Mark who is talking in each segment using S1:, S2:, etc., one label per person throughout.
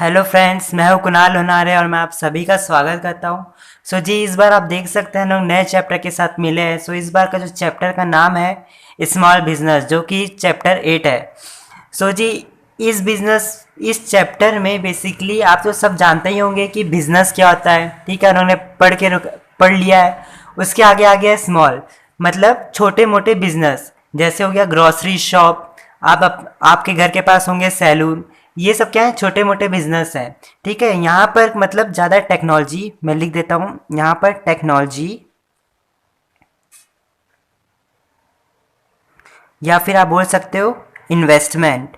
S1: Hello friends, मैं हूं कुणाल लोनारे और मैं आप सभी का स्वागत करता हूं। जी, इस बार आप देख सकते हैं लोग नए चैप्टर के साथ मिले हैं। इस बार का जो चैप्टर का नाम है स्मॉल बिजनेस, जो कि चैप्टर 8 है। जी, इस चैप्टर में बेसिकली आप तो सब जानते ही होंगे कि बिजनेस क्या होता है। ठीक है, उन्होंने पढ़ लिया है। उसके आगे आ गया स्मॉल, मतलब छोटे मोटे बिजनेस, जैसे हो गया ग्रोसरी शॉप। आपके घर के पास होंगे सैलून। ये सब क्या है, छोटे मोटे बिजनेस हैं। ठीक है, यहाँ पर मतलब ज़्यादा टेक्नोलॉजी, मैं लिख देता हूँ यहाँ पर टेक्नोलॉजी, या फिर आप बोल सकते हो इन्वेस्टमेंट,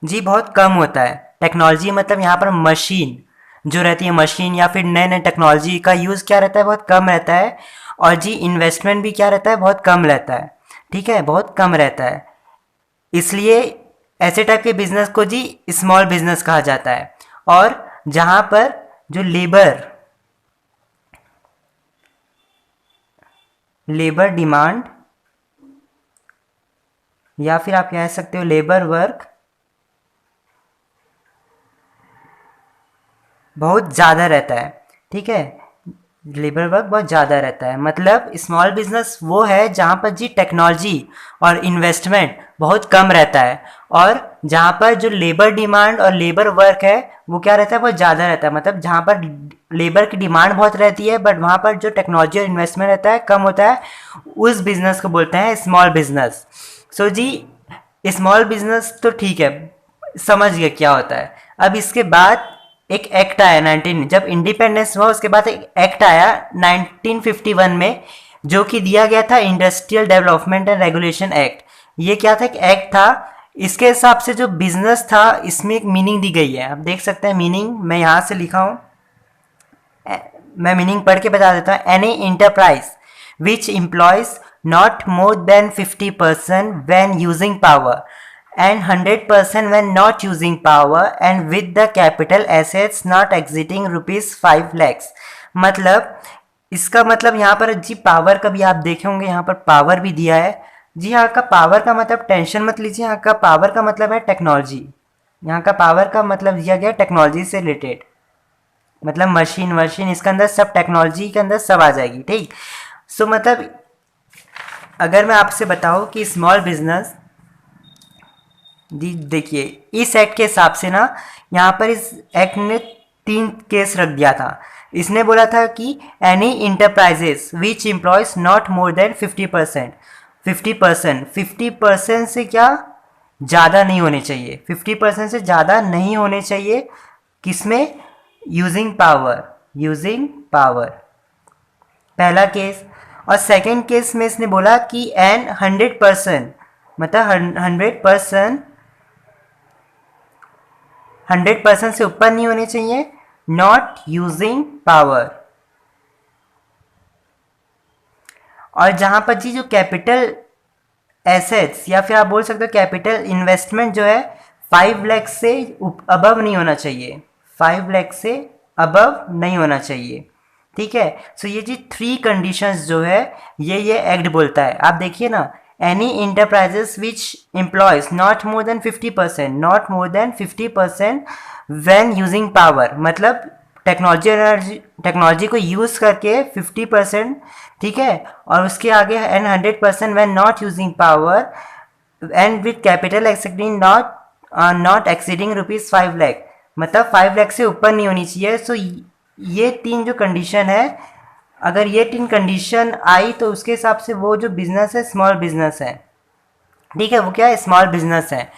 S1: जी बहुत कम होता है। टेक्नोलॉजी मतलब यहाँ पर मशीन जो रहती है, मशीन या फिर नए नए टेक्नोलॉजी का यूज़ क्या रहता है, बहुत कम रहता है। और जी इन्वेस्टमेंट भी क्या रहता है, बहुत कम रहता है। ठीक है, बहुत कम रहता है। इसलिए ऐसे टाइप के बिजनेस को जी स्मॉल बिजनेस कहा जाता है। और जहाँ पर जो लेबर डिमांड, या फिर आप कह सकते हो लेबर वर्क, बहुत ज़्यादा रहता है। ठीक है, लेबर वर्क बहुत ज़्यादा रहता है। मतलब स्मॉल बिजनेस वो है जहाँ पर जी टेक्नोलॉजी और इन्वेस्टमेंट बहुत कम रहता है, और जहाँ पर जो लेबर डिमांड और लेबर वर्क है वो क्या रहता है, बहुत ज़्यादा रहता है। मतलब जहाँ पर लेबर की डिमांड बहुत रहती है बट वहाँ पर जो टेक्नोलॉजी और इन्वेस्टमेंट रहता है कम होता है, उस बिजनेस को बोलते हैं स्मॉल बिजनेस। जी स्मॉल बिजनेस तो ठीक है, समझ गए क्या होता है। अब इसके बाद एक एक्ट आया 19, जब इंडिपेंडेंस हुआ उसके बाद एक एक्ट आया 1951 में, जो कि दिया गया था industrial development and regulation act. ये क्या था, एक एक्ट था। इसके हिसाब से जो बिजनेस था इसमें एक मीनिंग दी गई है, आप देख सकते हैं मीनिंग, मैं यहाँ से लिखा हूँ। मैं मीनिंग पढ़ के बता देता हूँ। Any enterprise which employees not more than 50% when using power and 100% when not using power and with the capital assets not exceeding rupees 5 lakhs। मतलब इसका मतलब यहाँ पर जी पावर का भी आप देखे होंगे, यहाँ पर पावर भी दिया है। जी यहाँ का पावर का मतलब टेंशन मत लीजिए, यहाँ का पावर का मतलब है टेक्नोलॉजी। यहाँ का पावर का मतलब दिया गया टेक्नोलॉजी से रिलेटेड, मतलब मशीन वशीन, इसके अंदर सब टेक्नोलॉजी के अंदर सब आ जाएगी। ठीक, मतलब अगर मैं आपसे बताऊँ कि स्मॉल बिजनेस, जी देखिए इस एक्ट के हिसाब से ना, यहाँ पर इस एक्ट ने 3 केस रख दिया था। इसने बोला था कि any enterprises which employees not more than 50%, 50% से क्या ज़्यादा नहीं होने चाहिए, 50% से ज़्यादा नहीं होने चाहिए। किसमें, यूजिंग पावर, पहला केस। और सेकंड केस में इसने बोला कि एन 100%, मतलब 100% से ऊपर नहीं होने चाहिए, नॉट यूजिंग पावर। और जहां पर जी जो कैपिटल एसेट्स या फिर आप बोल सकते हो कैपिटल इन्वेस्टमेंट जो है 5 लाख से अबव नहीं होना चाहिए, 5 लाख से अबव नहीं होना चाहिए। ठीक है, ये जी 3 कंडीशंस जो है ये एक्ट बोलता है। आप देखिए ना, any enterprises which employees not more than 50% when using power, मतलब टेक्नोलॉजी को यूज़ करके 50%। ठीक है, और उसके आगे and 100% when not using power and with capital accepting not exceeding rupees 5 lakh, मतलब 5 लाख से ऊपर नहीं होनी चाहिए। ये 3 जो कंडीशन है, अगर ये 3 कंडीशन आई तो उसके हिसाब से वो जो बिजनेस है स्मॉल बिजनेस है। ठीक है, वो क्या है, स्मॉल बिजनेस है।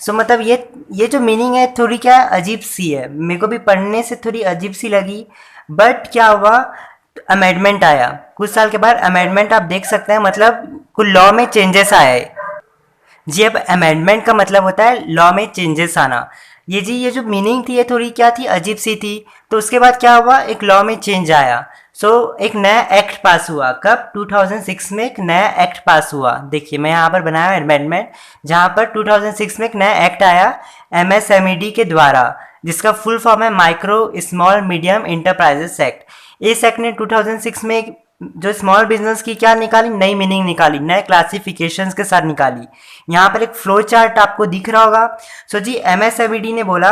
S1: मतलब ये जो मीनिंग है थोड़ी क्या अजीब सी है, मेरे को भी पढ़ने से थोड़ी अजीब सी लगी। बट क्या हुआ, अमेंडमेंट आया कुछ साल के बाद, अमेंडमेंट आप देख सकते हैं, मतलब कुछ लॉ में चेंजेस आए। जी अब अमेंडमेंट का मतलब होता है लॉ में चेंजेस आना। ये जो मीनिंग थी ये थोड़ी क्या थी, अजीब सी थी। तो उसके बाद क्या हुआ, एक लॉ में चेंज आया। एक नया एक्ट पास हुआ, कब, 2006 में एक नया एक्ट पास हुआ। देखिए मैं यहाँ पर बनाया अमेंडमेंट, जहाँ पर 2006 में एक नया एक्ट आया एमएसएमईडी के द्वारा, जिसका फुल फॉर्म है micro small medium enterprises act. इस एक्ट ने 2006 में जो स्मॉल बिजनेस की क्या निकाली, नई मीनिंग निकाली, नए क्लासिफिकेशंस के साथ निकाली। यहाँ पर एक फ्लो चार्ट आपको दिख रहा होगा। सो जी MSMED ने बोला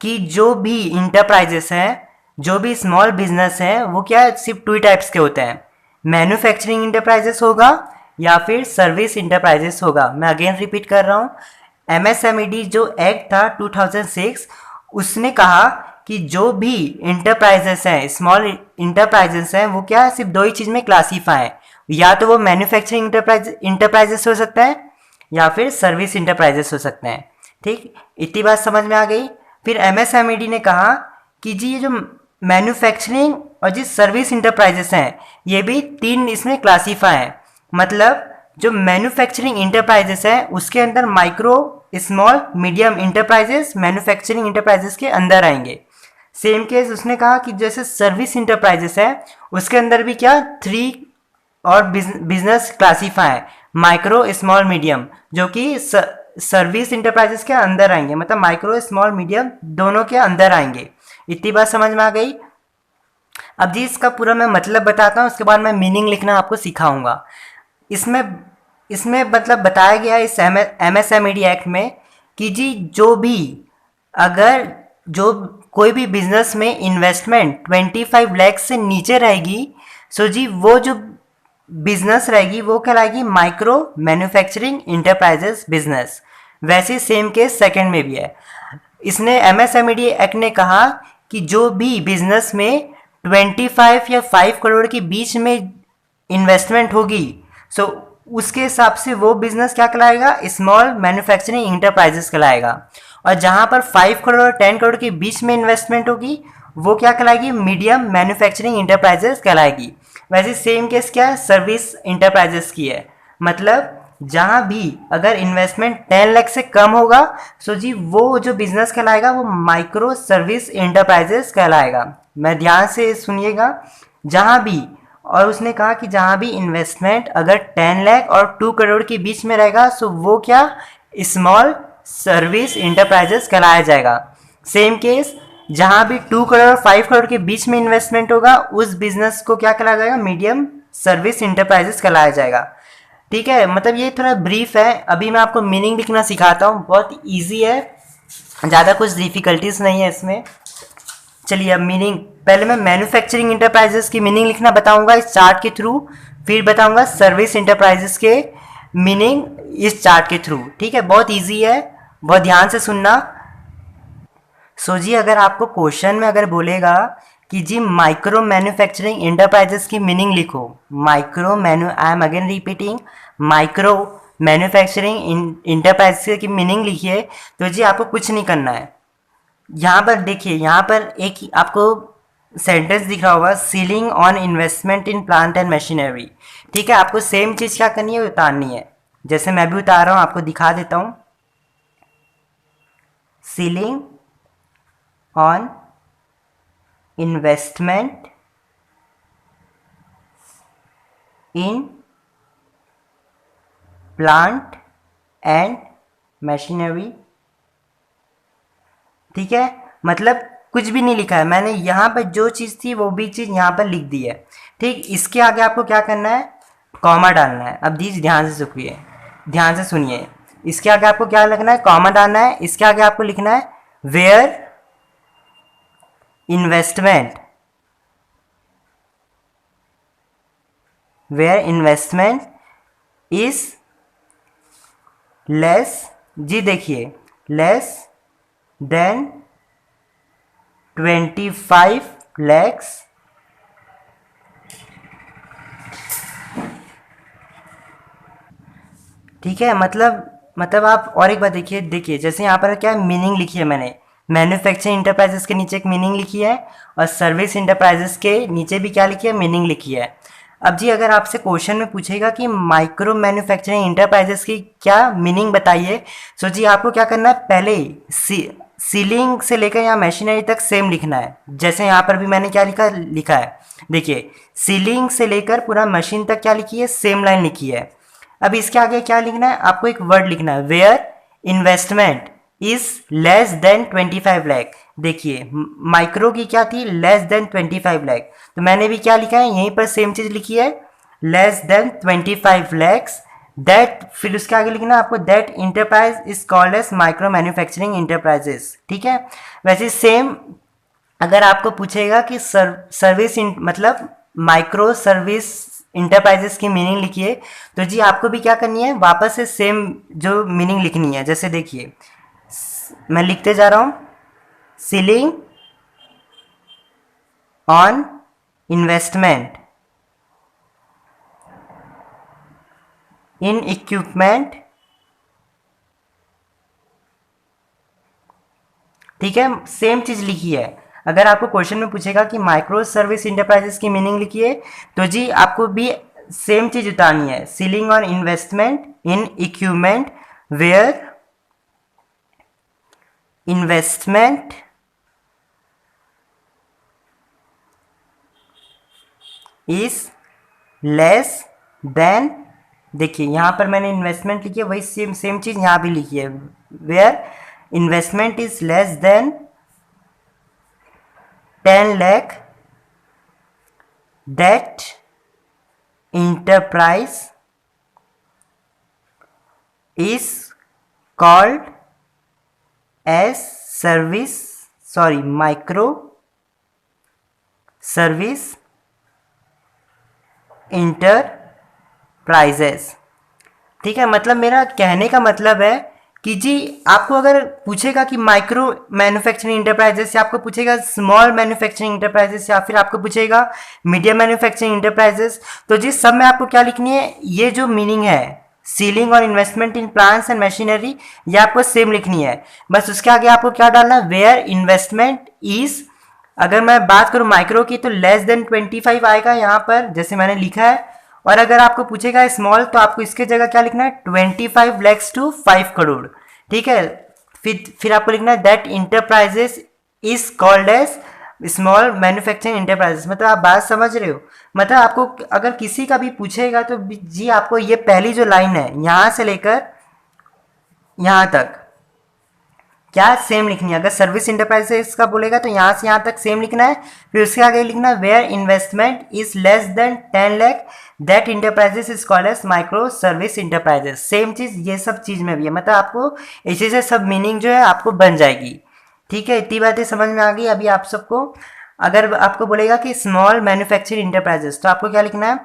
S1: कि जो भी इंटरप्राइजेस हैं, जो भी स्मॉल बिजनेस हैं, वो क्या सिर्फ 2 टाइप्स के होते हैं, मैन्युफैक्चरिंग इंटरप्राइजेस होगा या फिर सर्विस इंटरप्राइजेस होगा। मैं अगेन रिपीट कर रहा हूँ, MSMED जो एक्ट था 2006, उसने कहा कि जो भी इंटरप्राइजेस हैं, स्मॉल इंटरप्राइजेस हैं, वो क्या है, सिर्फ 2 ही चीज़ में क्लासीफाई है, या तो वो मैन्युफैक्चरिंग इंटरप्राइजेस हो सकता है या फिर सर्विस इंटरप्राइजेस हो सकते हैं। ठीक, इतनी बात समझ में आ गई। फिर MSMED ने कहा कि जी ये जो मैन्युफैक्चरिंग और जी सर्विस इंटरप्राइजेस हैं, ये भी 3 इसमें क्लासीफाई हैं। मतलब जो मैन्युफैक्चरिंग इंटरप्राइजेस हैं उसके अंदर micro, small, medium enterprises manufacturing enterprises के अंदर आएंगे। सेम केस उसने कहा कि जैसे सर्विस इंटरप्राइजेस है, उसके अंदर भी क्या 3 और बिजनेस क्लासीफाई है, माइक्रो, स्मॉल, मीडियम, जो कि सर्विस इंटरप्राइजेस के अंदर आएंगे। मतलब माइक्रो, स्मॉल, मीडियम दोनों के अंदर आएंगे। इतनी बात समझ में आ गई। अब जी इसका पूरा मैं मतलब बताता हूँ, उसके बाद मैं मीनिंग लिखना आपको सिखाऊंगा। इसमें इसमें मतलब बताया गया है इस MSMED एक्ट में कि जी जो भी, अगर जो कोई भी बिजनेस में इन्वेस्टमेंट 25 लाख से नीचे रहेगी, सो जी वो जो बिजनेस रहेगी वो कहलाएगी माइक्रो मैन्युफैक्चरिंग इंटरप्राइजेस बिजनेस। वैसे सेम केस सेकंड में भी है। इसने MSMED एक्ट ने कहा कि जो भी बिजनेस में 25 या 5 करोड़ के बीच में इन्वेस्टमेंट होगी, सो उसके हिसाब से वो बिजनेस क्या कहलाएगा, स्मॉल मैन्युफैक्चरिंग इंटरप्राइजेस कहलाएगा। और जहां पर 5 करोड़ और 10 करोड़ के बीच में इन्वेस्टमेंट होगी, वो क्या कहलाएगी, मीडियम मैन्युफैक्चरिंग इंटरप्राइजेस कहलाएगी। वैसे सेम केस क्या है, सर्विस इंटरप्राइजेस की है। मतलब जहां भी अगर इन्वेस्टमेंट 10 लाख से कम होगा, सो जी वो जो बिजनेस कहलाएगा वो माइक्रो सर्विस इंटरप्राइजेस कहलाएगा। मैं ध्यान से सुनिएगा, जहां भी, और उसने कहा कि जहां भी इन्वेस्टमेंट अगर 10 लाख और 2 करोड़ के बीच में रहेगा, सो वो क्या, स्मॉल सर्विस इंटरप्राइजेस कहलाया जाएगा। सेम केस जहां भी 2 करोड़ और 5 करोड़ के बीच में इन्वेस्टमेंट होगा, उस बिजनेस को क्या कहलाया जाएगा, मीडियम सर्विस इंटरप्राइजेस कहलाया जाएगा। ठीक है, मतलब ये थोड़ा ब्रीफ है। अभी मैं आपको मीनिंग लिखना सिखाता हूँ, बहुत ईजी है, ज़्यादा कुछ डिफिकल्टीज नहीं है इसमें। चलिए अब मीनिंग, पहले मैं मैन्युफैक्चरिंग इंटरप्राइजेस की मीनिंग लिखना बताऊंगा इस चार्ट के थ्रू, फिर बताऊंगा सर्विस इंटरप्राइजेस के मीनिंग इस चार्ट के थ्रू। ठीक है, बहुत इजी है, बहुत ध्यान से सुनना। सो जी अगर आपको क्वेश्चन में अगर बोलेगा कि जी माइक्रो मैन्युफैक्चरिंग इंटरप्राइजेस की मीनिंग लिखो, micro menu, I am again repeating, micro manufacturing enterprises की मीनिंग लिखिए, तो जी आपको कुछ नहीं करना है। यहाँ पर देखिए, यहाँ पर एक आपको सेंटेंस दिख रहा होगा, ceiling on investment in plant and machinery. ठीक है, आपको सेम चीज़ क्या करनी है, उतारनी है। जैसे मैं भी उतार रहा हूँ, आपको दिखा देता हूँ। Ceiling on investment in plant and machinery. ठीक है, मतलब कुछ भी नहीं लिखा है मैंने, यहाँ पर जो चीज़ थी वो भी चीज़ यहाँ पर लिख दी है। ठीक, इसके आगे आपको क्या करना है, कॉमा डालना है। अब दीजिए ध्यान से सुनिए, ध्यान से सुनिए, इसके आगे आपको क्या लिखना है, कॉमा डालना है। इसके आगे आपको लिखना है where investment, where investment is less, जी देखिए, लेस देन 25 lakhs ठीक है, मतलब आप और एक बात देखिए जैसे यहाँ पर क्या मीनिंग लिखी है मैंने, मैन्युफैक्चरिंग इंटरप्राइजेस के नीचे एक मीनिंग लिखी है और सर्विस इंटरप्राइजेस के नीचे भी क्या लिखी है, मीनिंग लिखी है। अब जी अगर आपसे क्वेश्चन में पूछेगा कि माइक्रो मैन्युफैक्चरिंग इंटरप्राइजेस की क्या मीनिंग बताइए, सो जी आपको क्या करना है, पहले सीलिंग से लेकर यहाँ मशीनरी तक सेम लिखना है। जैसे यहाँ पर भी मैंने क्या लिखा है, देखिए सीलिंग से लेकर पूरा मशीन तक क्या लिखी है, सेम लाइन लिखी है। अब इसके आगे क्या लिखना है, आपको एक वर्ड लिखना है, where investment is less than 25 lakh. देखिए माइक्रो की क्या थी, लेस देन 25 लाख, तो मैंने भी क्या लिखा है यहीं पर सेम चीज लिखी है, लेस देन 25 लैक्स। दैट, फिर उसके आगे लिखना आपको, that enterprise is called as micro manufacturing enterprises. ठीक है, वैसे सेम अगर आपको पूछेगा कि सर्विस मतलब माइक्रो सर्विस इंटरप्राइजेस की मीनिंग लिखिए, तो जी आपको भी क्या करनी है, वापस से सेम जो मीनिंग लिखनी है। जैसे देखिए मैं लिखते जा रहा हूं, ceiling on investment in equipment. ठीक है, सेम चीज लिखी है। अगर आपको क्वेश्चन में पूछेगा कि माइक्रो सर्विस इंटरप्राइजेस की मीनिंग लिखिए, तो जी आपको भी सेम चीज उतारनी है, ceiling on investment in equipment where investment is less than, देखिए यहां पर मैंने इन्वेस्टमेंट लिखी है, वही सेम सेम चीज यहां भी लिखी है, where investment is less than 10 lakh, that enterprise is called as micro service enterprises। ठीक है, मतलब मेरा कहने का मतलब है कि जी आपको अगर पूछेगा कि माइक्रो मैन्युफैक्चरिंग इंटरप्राइजेस, या आपको पूछेगा स्मॉल मैन्युफैक्चरिंग इंटरप्राइजेस, या फिर आपको पूछेगा मीडियम मैन्युफैक्चरिंग इंटरप्राइजेस, तो जी सब में आपको क्या लिखनी है, ये जो मीनिंग है सीलिंग और investment in plants and machinery, ये आपको सेम लिखनी है। बस उसके आगे आपको क्या डालना, वेयर इन्वेस्टमेंट इज, अगर मैं बात करूं माइक्रो की तो लेस देन 25 आएगा यहाँ पर जैसे मैंने लिखा है, और अगर आपको पूछेगा स्मॉल तो आपको इसके जगह क्या लिखना है, 25 लैक्स टू 5 करोड़। ठीक है, फिर आपको लिखना है that enterprises is called as small manufacturing enterprises. मतलब आप बात समझ रहे हो, मतलब आपको अगर किसी का भी पूछेगा तो जी आपको ये पहली जो लाइन है यहां से लेकर यहां तक क्या सेम लिखनी है। अगर सर्विस इंटरप्राइजेस का बोलेगा तो यहाँ से यहाँ तक सेम लिखना है, फिर उसके आगे लिखना है where investment is less than 10 lakh, that enterprises is called as micro service enterprises. Same चीज ये सब चीज में भी है, मतलब आपको इसी से सब मीनिंग जो है आपको बन जाएगी। ठीक है, इतनी बातें समझ में आ गई अभी आप सबको। अगर आपको बोलेगा कि स्मॉल मैन्युफैक्चरिंग इंटरप्राइजेस, तो आपको क्या लिखना है,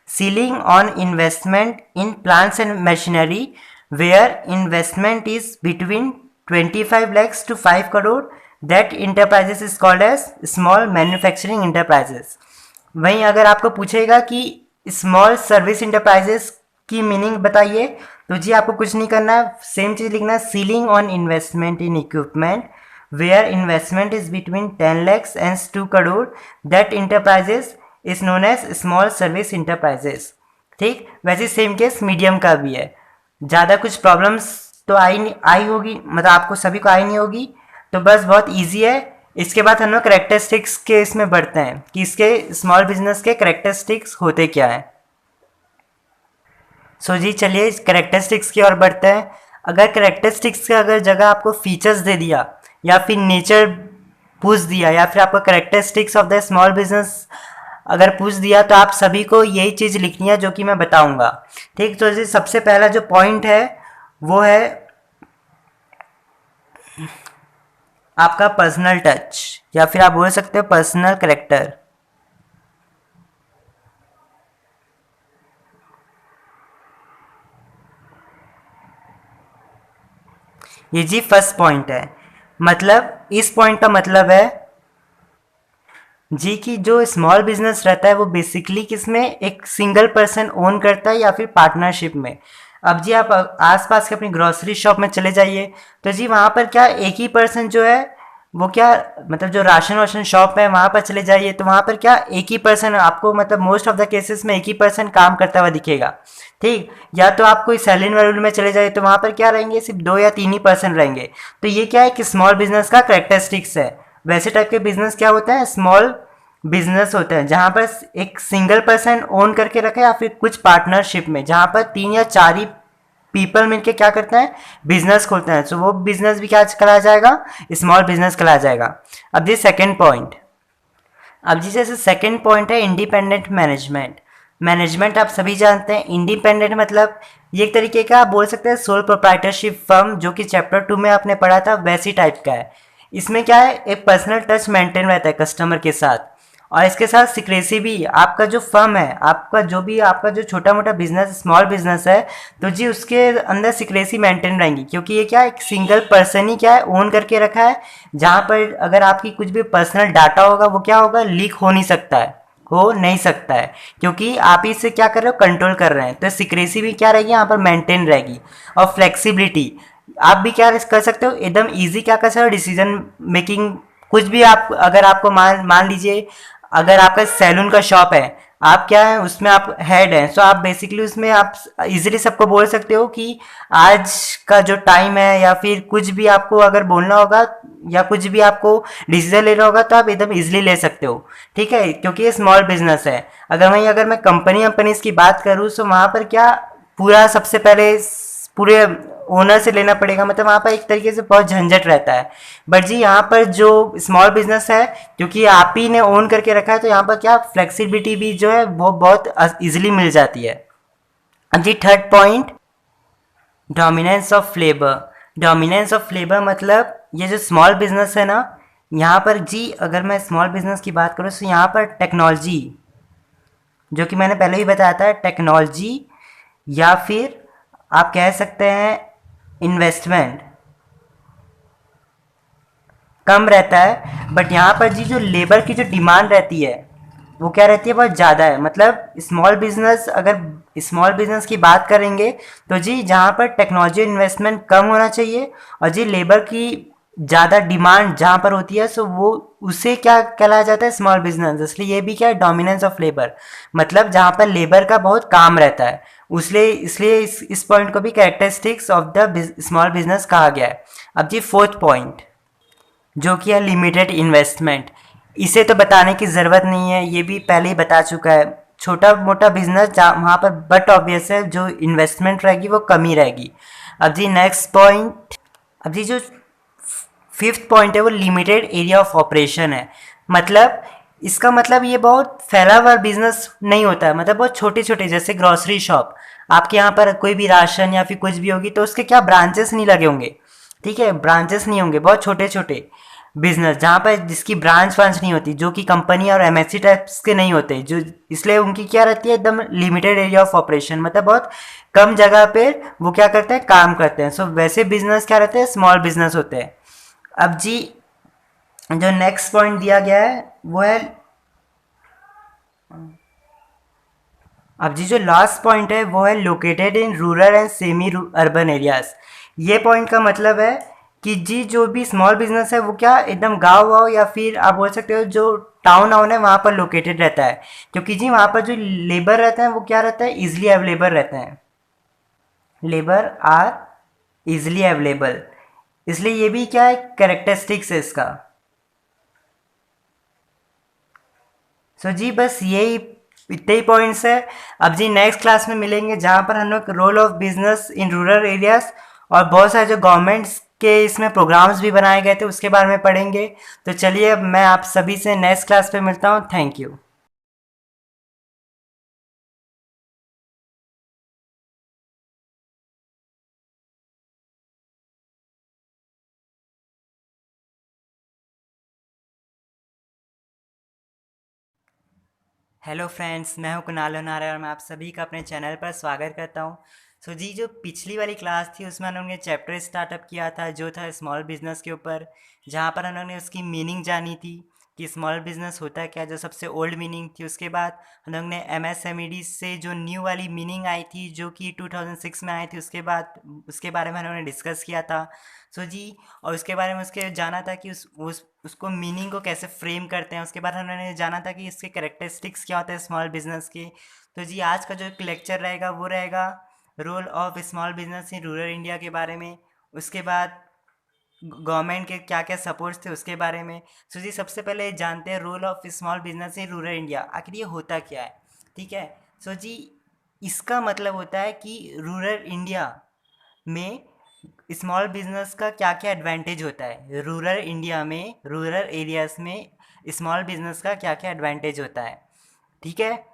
S1: ceiling on investment in plants and machinery where investment is between 25 lakhs to 5 crore, that enterprises is called as small manufacturing enterprises। वहीं अगर आपको पूछेगा कि स्मॉल सर्विस इंटरप्राइजेस की मीनिंग बताइए, तो जी आपको कुछ नहीं करना है, सेम चीज लिखना है, ceiling on investment in equipment where investment is between 10 lakhs and 2 crore, that enterprises is known as small service enterprises। ठीक, वैसे सेम केस मीडियम का भी है। ज़्यादा कुछ प्रॉब्लम्स तो आई होगी, मतलब आपको सभी को आई नहीं होगी, तो बस बहुत इजी है। इसके बाद हम लोग करेक्टरिस्टिक्स के इसमें बढ़ते हैं कि इसके स्मॉल बिजनेस के करेक्टरिस्टिक्स होते क्या है। सो जी चलिए करेक्टरिस्टिक्स की ओर बढ़ते हैं। अगर करेक्टरिस्टिक्स की अगर जगह आपको फीचर्स दे दिया, या फिर नेचर पूछ दिया, या फिर आपको characteristics of the small business अगर पूछ दिया, तो आप सभी को यही चीज़ लिखनी है जो कि मैं बताऊंगा। ठीक, तो जी सबसे पहला जो पॉइंट है वो है आपका पर्सनल टच, या फिर आप बोल सकते हो पर्सनल करेक्टर। ये जी फर्स्ट पॉइंट है। मतलब इस पॉइंट का मतलब है जी कि जो स्मॉल बिजनेस रहता है वो बेसिकली किसमें, एक सिंगल पर्सन ओन करता है या फिर पार्टनरशिप में। अब जी आप आसपास के अपनी ग्रोसरी शॉप में चले जाइए, तो जी वहाँ पर क्या एक ही पर्सन जो है वो क्या, मतलब जो राशन वाशन शॉप है वहाँ पर चले जाइए, तो वहाँ पर क्या एक ही पर्सन आपको, मतलब मोस्ट ऑफ द केसेस में एक ही पर्सन काम करता हुआ दिखेगा। ठीक, या तो आप कोई सैलून वैलून में चले जाइए तो वहाँ पर क्या रहेंगे, सिर्फ 2 या 3 ही पर्सन रहेंगे। तो ये क्या है कि स्मॉल बिजनेस का करेक्टरिस्टिक्स है। वैसे टाइप के बिजनेस क्या होता है, स्मॉल बिजनेस होता है जहाँ पर एक सिंगल पर्सन ओन करके रखे, या फिर कुछ पार्टनरशिप में जहाँ पर 3 या 4 ही पीपल मिलके क्या करते हैं, बिजनेस खोलते हैं, तो वो बिजनेस भी क्या कहलाया जाएगा, स्मॉल बिजनेस कहलाया जाएगा। अब ये सेकेंड पॉइंट। अब जी जैसे सेकंड पॉइंट है इंडिपेंडेंट मैनेजमेंट। मैनेजमेंट आप सभी जानते हैं, इंडिपेंडेंट मतलब ये एक तरीके का आप बोल सकते हैं सोल प्रोप्राइटरशिप फर्म, जो कि चैप्टर 2 में आपने पढ़ा था वैसी टाइप का है। इसमें क्या है, एक पर्सनल टच मेंटेन रहता है कस्टमर के साथ, और इसके साथ सिक्रेसी भी। आपका जो फर्म है, आपका जो भी आपका जो छोटा मोटा बिजनेस, स्मॉल बिजनेस है, तो जी उसके अंदर सिक्रेसी मेंटेन रहेंगी, क्योंकि ये क्या है, एक सिंगल पर्सन ही क्या है ओन करके रखा है, जहाँ पर अगर आपकी कुछ भी पर्सनल डाटा होगा वो क्या होगा, लीक हो नहीं सकता है, हो नहीं सकता है, क्योंकि आप इसे क्या कर रहे हो, कंट्रोल कर रहे हैं। तो सिक्रेसी भी क्या रहेगी यहाँ पर, मेंटेन रहेगी। और फ्लेक्सिबिलिटी, आप भी क्या कर सकते हो, एकदम इजी क्या कर सकते हो, डिसीजन मेकिंग। कुछ भी आप अगर आपको मान मान लीजिए, अगर आपका सैलून का शॉप है, आप क्या है उसमें आप हेड हैं, सो आप बेसिकली उसमें आप इजीली सबको बोल सकते हो कि आज का जो टाइम है, या फिर कुछ भी आपको अगर बोलना होगा, या कुछ भी आपको डिसीजन लेना होगा, तो आप एकदम इजीली ले सकते हो। ठीक है, क्योंकि ये स्मॉल बिजनेस है। अगर मैं कंपनीज की बात करूँ, तो वहाँ पर क्या पूरा सबसे पहले पूरे ओनर से लेना पड़ेगा, मतलब वहाँ पर एक तरीके से बहुत झंझट रहता है। बट जी यहाँ पर जो स्मॉल बिजनेस है, क्योंकि आप ही ने ओन करके रखा है, तो यहाँ पर क्या फ्लेक्सिबिलिटी भी जो है वो बहुत इजीली मिल जाती है। अब जी third point, dominance of labour. Dominance of labour मतलब ये जो स्मॉल बिजनेस है ना, यहाँ पर जी अगर मैं स्मॉल बिजनेस की बात करूँ, तो यहाँ पर टेक्नोलॉजी, जो कि मैंने पहले ही बताया था, टेक्नोलॉजी या फिर आप कह सकते हैं इन्वेस्टमेंट कम रहता है। बट यहाँ पर जी जो लेबर की जो डिमांड रहती है वो क्या रहती है, बहुत ज़्यादा है। मतलब स्मॉल बिजनेस, अगर स्मॉल बिजनेस की बात करेंगे, तो जी जहाँ पर टेक्नोलॉजी इन्वेस्टमेंट कम होना चाहिए, और जी लेबर की ज़्यादा डिमांड जहाँ पर होती है, सो वो उसे क्या कहलाया जाता है, स्मॉल बिजनेस। इसलिए ये भी क्या है, डोमिनेंस ऑफ लेबर, मतलब जहाँ पर लेबर का बहुत काम रहता है, उसलिए इसलिए इस पॉइंट को भी characteristics of the small business कहा गया है। अब जी फोर्थ पॉइंट, जो कि है लिमिटेड इन्वेस्टमेंट। इसे तो बताने की ज़रूरत नहीं है, ये भी पहले ही बता चुका है। छोटा मोटा बिजनेस जहाँ वहाँ पर बट ऑब्वियस है जो इन्वेस्टमेंट रहेगी वो कम ही रहेगी। अब जी नेक्स्ट पॉइंट, अब जी जो फिफ्थ पॉइंट है वो लिमिटेड एरिया ऑफ ऑपरेशन है। मतलब इसका मतलब ये बहुत फैला हुआ बिजनेस नहीं होता है, मतलब बहुत छोटे छोटे, जैसे ग्रॉसरी शॉप, आपके यहाँ पर कोई भी राशन या फिर कुछ भी होगी, तो उसके क्या ब्रांचेस नहीं लगे होंगे। ठीक है, ब्रांचेस नहीं होंगे, बहुत छोटे छोटे बिजनेस जहाँ पर जिसकी ब्रांच वांच नहीं होती, जो कि कंपनी और एमएससी टाइप्स के नहीं होते, जो इसलिए उनकी क्या रहती है, एकदम लिमिटेड एरिया ऑफ ऑपरेशन, मतलब बहुत कम जगह पे वो क्या करते हैं, काम करते हैं। सो वैसे बिजनेस क्या रहते हैं, स्मॉल बिजनेस होते हैं। अब जी जो नेक्स्ट पॉइंट दिया गया है वो है, अब जी जो लास्ट पॉइंट है वो है located in rural and semi urban areas. ये पॉइंट का मतलब है कि जी जो भी स्मॉल बिजनेस है वो क्या एकदम गांव वाव या फिर आप बोल सकते हो जो टाउन वाउन है वहाँ पर लोकेटेड रहता है, क्योंकि जी वहाँ पर जो लेबर रहते हैं वो क्या रहता है, इजिली अवेलेबल रहते हैं। लेबर आर इजिली अवेलेबल, इसलिए ये भी क्या है, कैरेक्टरिस्टिक्स है इसका। सो जी बस यही इतने ही पॉइंट्स है। अब जी नेक्स्ट क्लास में मिलेंगे, जहाँ पर हम लोग role of business in rural areas और बहुत सारे जो गवर्नमेंट्स के इसमें प्रोग्राम्स भी बनाए गए थे उसके बारे में पढ़ेंगे। तो चलिए अब मैं आप सभी से नेक्स्ट क्लास पे मिलता हूँ। Thank you. हेलो फ्रेंड्स, मैं हूं कुणाल लोनारे और मैं आप सभी का अपने चैनल पर स्वागत करता हूं। सो जी जो पिछली वाली क्लास थी उसमें हम लोगों ने चैप्टर स्टार्टअप किया था जो था स्मॉल बिजनेस के ऊपर, जहां पर हम लोगों ने उसकी मीनिंग जानी थी कि स्मॉल बिजनेस होता है क्या, जो सबसे ओल्ड मीनिंग थी। उसके बाद हम लोग ने एमएसएमईडी से जो न्यू वाली मीनिंग आई थी जो कि 2006 में आई थी, उसके बाद उसके बारे में हम लोगों ने डिस्कस किया था। सो जी, और उसके बारे में उसके जाना था कि उसको मीनिंग को कैसे फ्रेम करते हैं। उसके बाद हमने जाना था कि इसके कैरेक्टरिस्टिक्स क्या होते हैं स्मॉल बिजनेस के। तो जी आज का जो एक लेक्चर रहेगा वो रहेगा role of small business in rural India के बारे में। उसके बाद गवर्नमेंट के क्या क्या सपोर्ट्स थे उसके बारे में। सो जी सबसे पहले जानते हैं role of small business in rural India, आखिर ये होता क्या है। ठीक है, सो जी इसका मतलब होता है कि रूरल इंडिया में स्मॉल बिजनेस का क्या क्या एडवांटेज होता है, रूरल इंडिया में, रूरल एरियाज में स्मॉल बिजनेस का क्या क्या एडवांटेज होता है। ठीक है।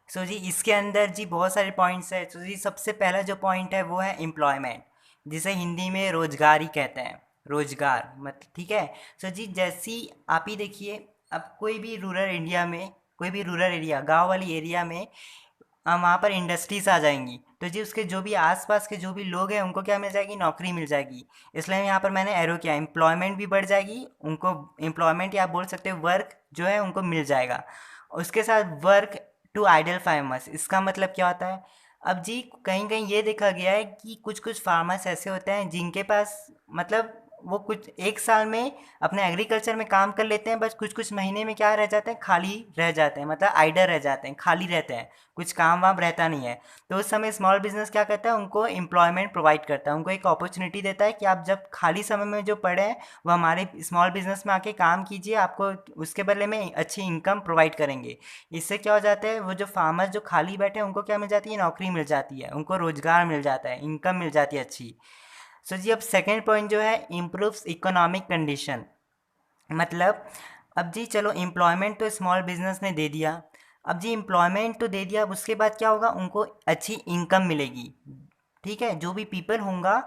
S1: सो जी इसके अंदर जी बहुत सारे पॉइंट्स है। सो जी सबसे पहला जो पॉइंट है वो है एम्प्लॉयमेंट, जिसे हिंदी में रोजगार ही कहते हैं, रोजगार मत ठीक है। सो जी जैसी आप ही देखिए, अब कोई भी रूरल इंडिया में, कोई भी रूरल एरिया, गांव वाली एरिया में वहाँ पर इंडस्ट्रीज आ जाएंगी, तो जी उसके जो भी आसपास के जो भी लोग हैं उनको क्या मिल जाएगी, नौकरी मिल जाएगी। इसलिए यहाँ पर मैंने एरो किया, एम्प्लॉयमेंट भी बढ़ जाएगी उनको, एम्प्लॉयमेंट या आप बोल सकते हो वर्क जो है उनको मिल जाएगा। उसके साथ वर्क टू आइडल फार्मर्स, इसका मतलब क्या होता है, अब जी कहीं कहीं ये देखा गया है कि कुछ कुछ फार्मर्स ऐसे होते हैं जिनके पास मतलब वो कुछ एक साल में अपने एग्रीकल्चर में काम कर लेते हैं, बस कुछ कुछ महीने में क्या रह जाते हैं, खाली रह जाते हैं, मतलब आइडल रह जाते हैं, खाली रहते हैं, कुछ काम वाम रहता नहीं है। तो उस समय स्मॉल बिजनेस क्या करता है, उनको एम्प्लॉयमेंट प्रोवाइड करता है, उनको एक अपॉर्चुनिटी देता है कि आप जब खाली समय में जो पड़े हैं वो हमारे स्मॉल बिजनेस में आके काम कीजिए, आपको उसके बदले में अच्छी इनकम प्रोवाइड करेंगे। इससे क्या हो जाता है, वो जो फार्मर जो खाली बैठे हैं उनको क्या मिल जाती है, नौकरी मिल जाती है, उनको रोजगार मिल जाता है, इनकम मिल जाती है अच्छी। सो जी अब सेकेंड पॉइंट जो है, इम्प्रूव्स इकोनॉमिक कंडीशन। मतलब अब जी चलो एम्प्लॉयमेंट तो स्मॉल बिजनेस ने दे दिया, अब जी एम्प्लॉयमेंट तो दे दिया, अब उसके बाद क्या होगा, उनको अच्छी इनकम मिलेगी। ठीक है, जो भी पीपल होंगे,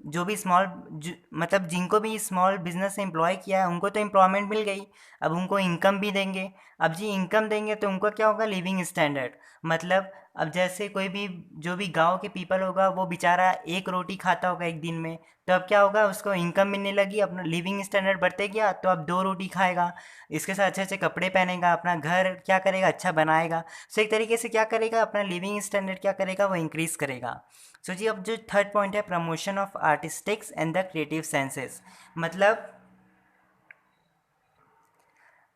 S1: जो भी मतलब जिनको भी स्मॉल बिजनेस से एम्प्लॉय किया है उनको तो एम्प्लॉयमेंट मिल गई, अब उनको इनकम भी देंगे। अब जी इनकम देंगे तो उनको क्या होगा, लिविंग स्टैंडर्ड। मतलब अब जैसे कोई भी जो भी गांव के पीपल होगा वो बेचारा एक रोटी खाता होगा एक दिन में, तो अब क्या होगा, उसको इनकम मिलने लगी, अपना लिविंग स्टैंडर्ड बढ़ते गया, तो अब दो रोटी खाएगा, इसके साथ अच्छे अच्छे कपड़े पहनेगा, अपना घर क्या करेगा, अच्छा बनाएगा। सो एक तरीके से क्या करेगा, अपना लिविंग स्टैंडर्ड क्या करेगा, वो इंक्रीज़ करेगा। सो जी अब जो थर्ड पॉइंट है, promotion of artistics and the creative senses. मतलब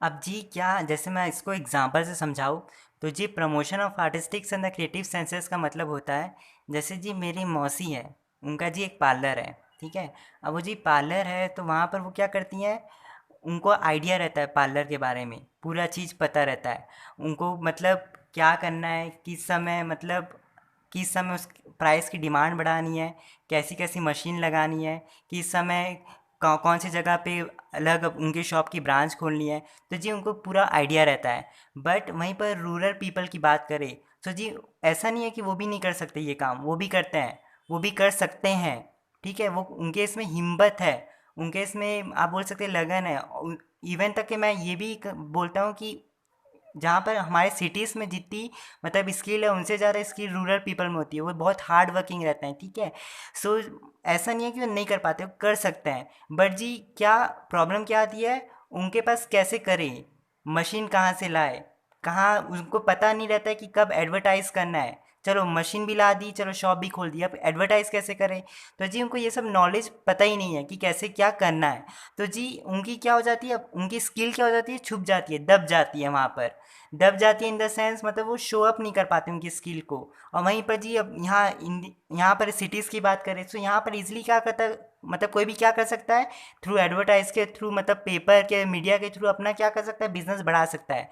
S1: अब जी क्या, जैसे मैं इसको एग्जांपल से समझाऊँ, तो जी promotion of artistics and the creative senses का मतलब होता है, जैसे जी मेरी मौसी है, उनका जी एक पार्लर है। ठीक है, अब वो जी पार्लर है तो वहाँ पर वो क्या करती हैं, उनको आइडिया रहता है पार्लर के बारे में, पूरा चीज़ पता रहता है उनको, मतलब क्या करना है, किस समय, मतलब किस समय उस प्राइस की डिमांड बढ़ानी है, कैसी कैसी मशीन लगानी है, किस समय कौन सी जगह पे अलग उनकी शॉप की ब्रांच खोलनी है, तो जी उनको पूरा आइडिया रहता है। बट वहीं पर रूरल पीपल की बात करें तो जी ऐसा नहीं है कि वो भी नहीं कर सकते ये काम, वो भी करते हैं, वो भी कर सकते हैं। ठीक है, वो उनके इसमें हिम्मत है, उनके इसमें आप बोल सकते हैं लगन है। इवन तक कि मैं ये भी बोलता हूँ कि जहाँ पर हमारे सिटीज़ में जितनी मतलब स्किल है उनसे ज़्यादा स्किल रूरल पीपल में होती है, वो बहुत हार्ड वर्किंग रहते हैं। ठीक है, सो ऐसा नहीं है कि वो नहीं कर पाते, वो कर सकते हैं, बट जी क्या प्रॉब्लम क्या आती है, उनके पास कैसे करें, मशीन कहाँ से लाए, कहाँ, उनको पता नहीं रहता है कि कब एडवर्टाइज़ करना है। चलो मशीन भी ला दी, चलो शॉप भी खोल दी, अब एडवर्टाइज़ कैसे करें, तो जी उनको ये सब नॉलेज पता ही नहीं है कि कैसे क्या करना है। तो जी उनकी क्या हो जाती है, उनकी स्किल क्या हो जाती है, छुप जाती है, दब जाती है वहाँ पर, दब जाती है इन द सेंस मतलब वो शो अप नहीं कर पाते उनकी स्किल को। और वहीं पर जी अब यहाँ पर सिटीज़ की बात करें तो यहाँ पर इजीली क्या करता है, मतलब कोई भी क्या कर सकता है, थ्रू एडवर्टाइज के थ्रू, मतलब पेपर के मीडिया के थ्रू अपना क्या कर सकता है, बिजनेस बढ़ा सकता है।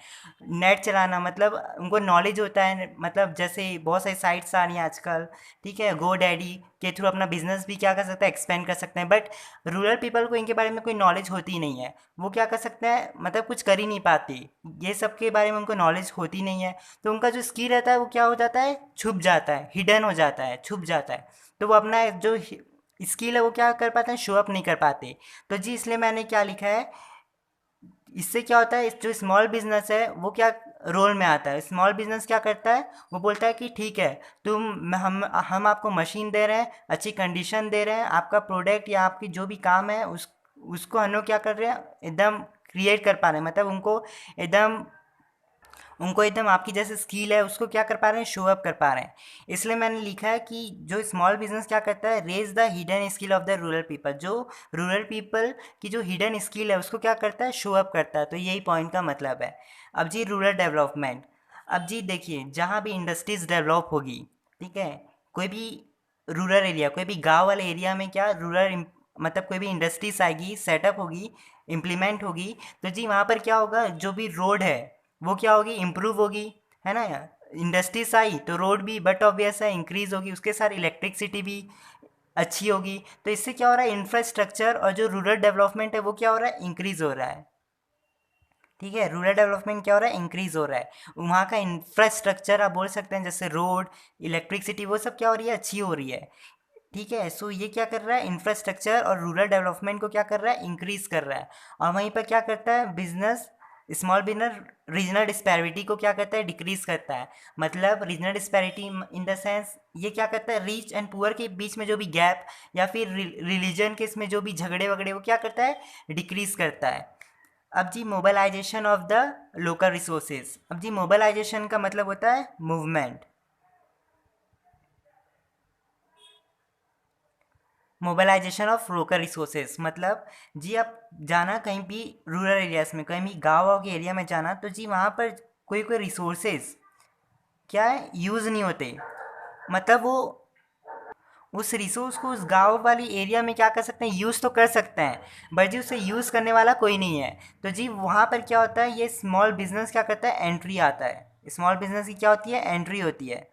S1: नेट चलाना, मतलब उनको नॉलेज होता है, मतलब जैसे बहुत सारी साइट्स आ रही हैं आजकल। ठीक है, गो डैडी के थ्रू अपना बिजनेस भी क्या कर सकता है, एक्सपेंड कर सकते हैं। बट रूरल पीपल को इनके बारे में कोई नॉलेज होती नहीं है, वो क्या कर सकते हैं, मतलब कुछ कर ही नहीं पाते, ये सब के बारे में उनको नॉलेज होती नहीं है। तो उनका जो स्किल रहता है वो क्या हो जाता है, छुप जाता है, हिडन हो जाता है, छुप जाता है। तो वो अपना जो स्किल है वो क्या कर पाते हैं, शो अप नहीं कर पाते। तो जी इसलिए मैंने क्या लिखा है, इससे क्या होता है, जो स्मॉल बिजनेस है वो क्या रोल में आता है, स्मॉल बिजनेस क्या करता है, वो बोलता है कि ठीक है, हम आपको मशीन दे रहे हैं, अच्छी कंडीशन दे रहे हैं, आपका प्रोडक्ट या आपकी जो भी काम है उसको हम लोग क्या कर रहे हैं, एकदम क्रिएट कर पा रहे हैं, मतलब उनको एकदम आपकी जैसे स्किल है उसको क्या कर पा रहे हैं, शो अप कर पा रहे हैं। इसलिए मैंने लिखा है कि जो स्मॉल बिजनेस क्या करता है, raise the hidden skill of the rural people, जो रूरल पीपल की जो हिडन स्किल है उसको क्या करता है, शो अप करता है। तो यही पॉइंट का मतलब है। अब जी रूरल डेवलपमेंट, अब जी देखिए जहाँ भी इंडस्ट्रीज डेवलप होगी, ठीक है, कोई भी रूरल एरिया, कोई भी गाँव वाले एरिया में क्या रूरल मतलब कोई भी इंडस्ट्रीज आएगी, सेटअप होगी, इम्प्लीमेंट होगी, तो जी वहाँ पर क्या होगा, जो भी रोड है वो क्या होगी, इम्प्रूव होगी, है ना। इंडस्ट्रीज आई तो रोड भी बट ऑब्वियस है इंक्रीज होगी, उसके साथ इलेक्ट्रिसिटी भी अच्छी होगी, तो इससे क्या हो रहा है, इंफ्रास्ट्रक्चर और जो रूरल डेवलपमेंट है वो क्या हो रहा है, इंक्रीज हो रहा है। ठीक है, रूरल डेवलपमेंट क्या हो रहा है, इंक्रीज हो रहा है। वहाँ का इंफ्रास्ट्रक्चर आप बोल सकते हैं, जैसे रोड, इलेक्ट्रिसिटी, वो सब क्या हो रही है, अच्छी हो रही है। ठीक है, सो ये क्या कर रहा है, इंफ्रास्ट्रक्चर और रूरल डेवलपमेंट को क्या कर रहा है, इंक्रीज कर रहा है। और वहीं पर क्या करता है business, small business regional disparity को क्या करता है, डिक्रीज करता है। मतलब regional disparity in the sense ये क्या करता है, रिच एंड पुअर के बीच में जो भी गैप या फिर रिलीजन के इसमें जो भी झगड़े वगड़े वो क्या करता है, डिक्रीज करता है। अब जी mobilisation of the local resources. अब जी मोबालाइजेशन का मतलब होता है movement. Mobilisation of local resources मतलब जी आप जाना कहीं भी रूरल एरियाज में, कहीं भी गाँव वाँव के एरिया में जाना, तो जी वहाँ पर कोई कोई रिसोर्सेज क्या है, यूज़ नहीं होते। मतलब वो उस रिसोर्स को उस गाँव वाली एरिया में क्या कर सकते हैं, यूज़ तो कर सकते हैं, बट जी उसे यूज़ करने वाला कोई नहीं है। तो जी वहाँ पर क्या होता है, ये स्मॉल बिजनेस क्या करता है, एंट्री आता है। स्मॉल बिजनेस की क्या होती है, एंट्री होती है।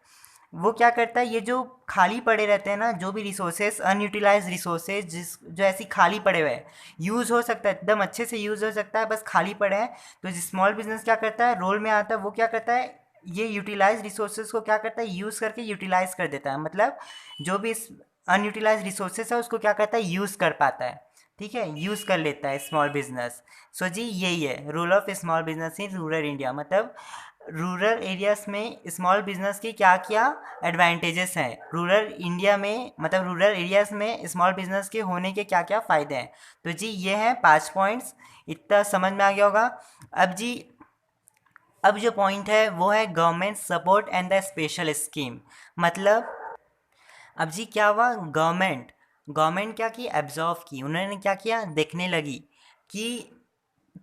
S1: वो क्या करता है, ये जो खाली पड़े रहते हैं ना, जो भी रिसोर्सेज अनयूटिलाइज रिसोर्सेज जिस जो ऐसी खाली पड़े हुए हैं, यूज़ हो सकता है, एकदम अच्छे से यूज़ हो सकता है, बस खाली पड़े हैं, तो स्मॉल बिजनेस क्या करता है, रोल में आता है। वो क्या करता है, ये यूटिलाइज रिसोर्सेज को क्या करता है, यूज़ करके यूटिलाइज कर देता है। मतलब जो भी अनयूटिलाइज रिसोर्सेज है उसको क्या करता है, यूज़ कर पाता है। ठीक है, यूज़ कर लेता है स्मॉल बिजनेस। सो जी यही है role of small business in rural India. मतलब रूरल एरियाज में स्मॉल बिजनेस की क्या क्या एडवांटेजेस हैं, रूरल इंडिया में मतलब रूरल एरियाज में स्मॉल बिजनेस के होने के क्या क्या फ़ायदे हैं। तो जी ये हैं 5 पॉइंट्स, इतना समझ में आ गया होगा। अब जी अब जो पॉइंट है वो है government support and the special scheme. मतलब अब जी क्या हुआ, गवर्नमेंट गवर्नमेंट क्या की, एब्जॉर्व की, उन्होंने क्या किया, देखने लगी कि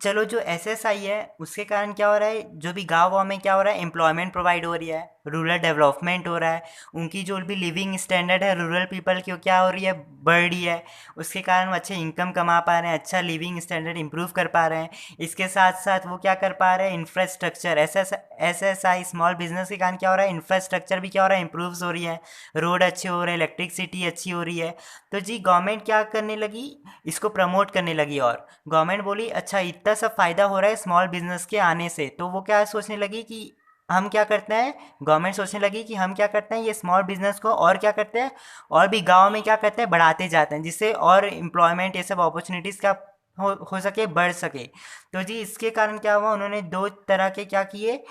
S1: चलो जो एसएसआई है उसके कारण क्या हो रहा है, जो भी गाँव वाँव में क्या हो रहा है, एम्प्लॉयमेंट प्रोवाइड हो रही है, रूरल डेवलपमेंट हो रहा है, उनकी जो भी लिविंग स्टैंडर्ड है रूरल पीपल की वो क्या हो रही है, बढ़ रही है। उसके कारण वो अच्छे इनकम कमा पा रहे हैं, अच्छा लिविंग स्टैंडर्ड इंप्रूव कर पा रहे हैं। इसके साथ साथ वो क्या कर पा रहे हैं, इंफ्रास्ट्रक्चर एसएसआई स्मॉल बिजनेस के कारण क्या हो रहा है, इंफ्रास्ट्रक्चर भी क्या हो रहा है, इंप्रूव हो रही है, रोड अच्छे हो रहे हैं, इलेक्ट्रिसिटी अच्छी हो रही है। तो जी गवर्नमेंट क्या करने लगी, इसको प्रमोट करने लगी। और गवर्नमेंट बोली अच्छा इतना सब फ़ायदा हो रहा है स्मॉल बिजनेस के आने से, तो वो क्या सोचने लगी कि हम क्या करते हैं, गवर्नमेंट सोचने लगी कि हम क्या करते हैं, ये स्मॉल बिजनेस को और क्या करते हैं, और भी गांव में क्या करते हैं, बढ़ाते जाते हैं, जिससे और एम्प्लॉयमेंट ये सब अपॉर्चुनिटीज़ का हो सके, बढ़ सके। तो जी इसके कारण क्या हुआ, उन्होंने दो तरह के क्या किए,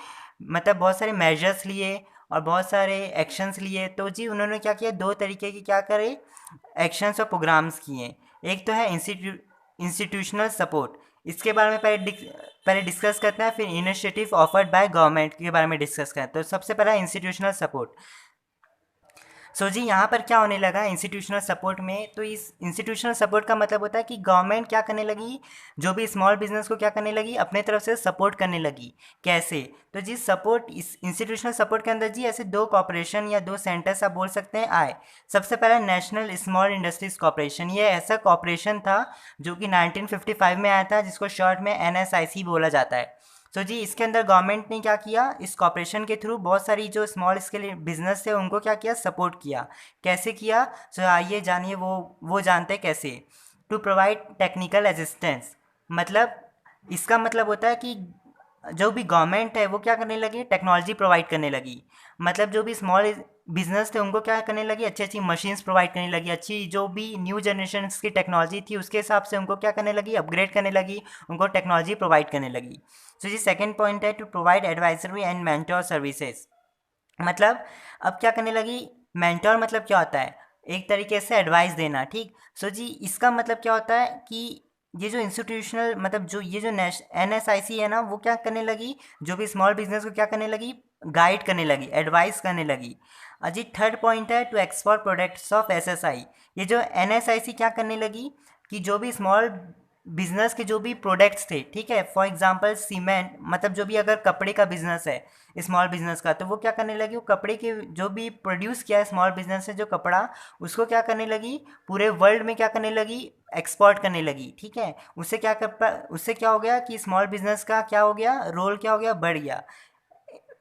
S1: मतलब बहुत सारे मेजर्स लिए और बहुत सारे एक्शंस लिए। तो जी उन्होंने क्या किया, दो तरीके की क्या करे, एक्शंस और प्रोग्राम्स किए। एक तो है इंस्टीट्यूशनल सपोर्ट, इसके बारे में पहले डिस्कस करते हैं, फिर इनिशिएटिव ऑफर्ड बाय गवर्नमेंट के बारे में डिस्कस करते हैं। तो सबसे पहला इंस्टीट्यूशनल सपोर्ट। सो जी यहाँ पर क्या होने लगा इंस्टीट्यूशनल सपोर्ट में, तो इस इंस्टीट्यूशनल सपोर्ट का मतलब होता है कि गवर्नमेंट क्या करने लगी, जो भी स्मॉल बिजनेस को क्या करने लगी, अपने तरफ से सपोर्ट करने लगी। कैसे, तो जी सपोर्ट, इस इंस्टीट्यूशनल सपोर्ट के अंदर जी ऐसे दो कॉर्पोरेशन या दो सेंटर्स आप बोल सकते हैं आए। सबसे पहला नेशनल स्मॉल इंडस्ट्रीज कॉर्पोरेशन, ये ऐसा कॉर्पोरेशन था जो कि 1955 में आया था, जिसको शॉर्ट में एनएसआईसी बोला जाता है। तो जी इसके अंदर गवर्नमेंट ने क्या किया, इस कॉर्पोरेशन के थ्रू बहुत सारी जो स्मॉल स्केल बिजनेस थे उनको क्या किया, सपोर्ट किया। कैसे किया, तो आइए जानिए, वो जानते हैं कैसे। टू प्रोवाइड टेक्निकल असिस्टेंस, मतलब इसका मतलब होता है कि जो भी गवर्नमेंट है वो क्या करने लगी, टेक्नोलॉजी प्रोवाइड करने लगी। मतलब जो भी स्मॉल बिजनेस थे उनको क्या करने लगी, अच्छी अच्छी मशीन्स प्रोवाइड करने लगी, अच्छी जो भी न्यू जनरेशन की टेक्नोलॉजी थी उसके हिसाब से उनको क्या करने लगी, अपग्रेड करने लगी, उनको टेक्नोलॉजी प्रोवाइड करने लगी। सो जी सेकंड पॉइंट है to provide advisory and mentor services. मतलब अब क्या करने लगी, मेंटोर मतलब क्या होता है, एक तरीके से एडवाइस देना। ठीक, सो जी इसका मतलब क्या होता है कि ये जो इंस्टीट्यूशनल मतलब जो ये जो एनएसआईसी है ना, वो क्या करने लगी, जो भी स्मॉल बिजनेस को क्या करने लगी, गाइड करने लगी, एडवाइस करने लगी। अजी थर्ड पॉइंट है to export products of SSI. ये जो एनएसआईसी क्या करने लगी कि जो भी स्मॉल बिजनेस के जो भी प्रोडक्ट्स थे, ठीक है, फॉर एग्जांपल सीमेंट, मतलब जो भी अगर कपड़े का बिजनेस है स्मॉल बिजनेस का, तो वो क्या करने लगी, वो कपड़े के जो भी प्रोड्यूस किया है स्मॉल बिजनेस से जो कपड़ा, उसको क्या करने लगी, पूरे वर्ल्ड में क्या करने लगी, एक्सपोर्ट करने लगी। ठीक है, उससे क्या हो गया कि स्मॉल बिजनेस का क्या हो गया, रोल क्या हो गया, बढ़ गया।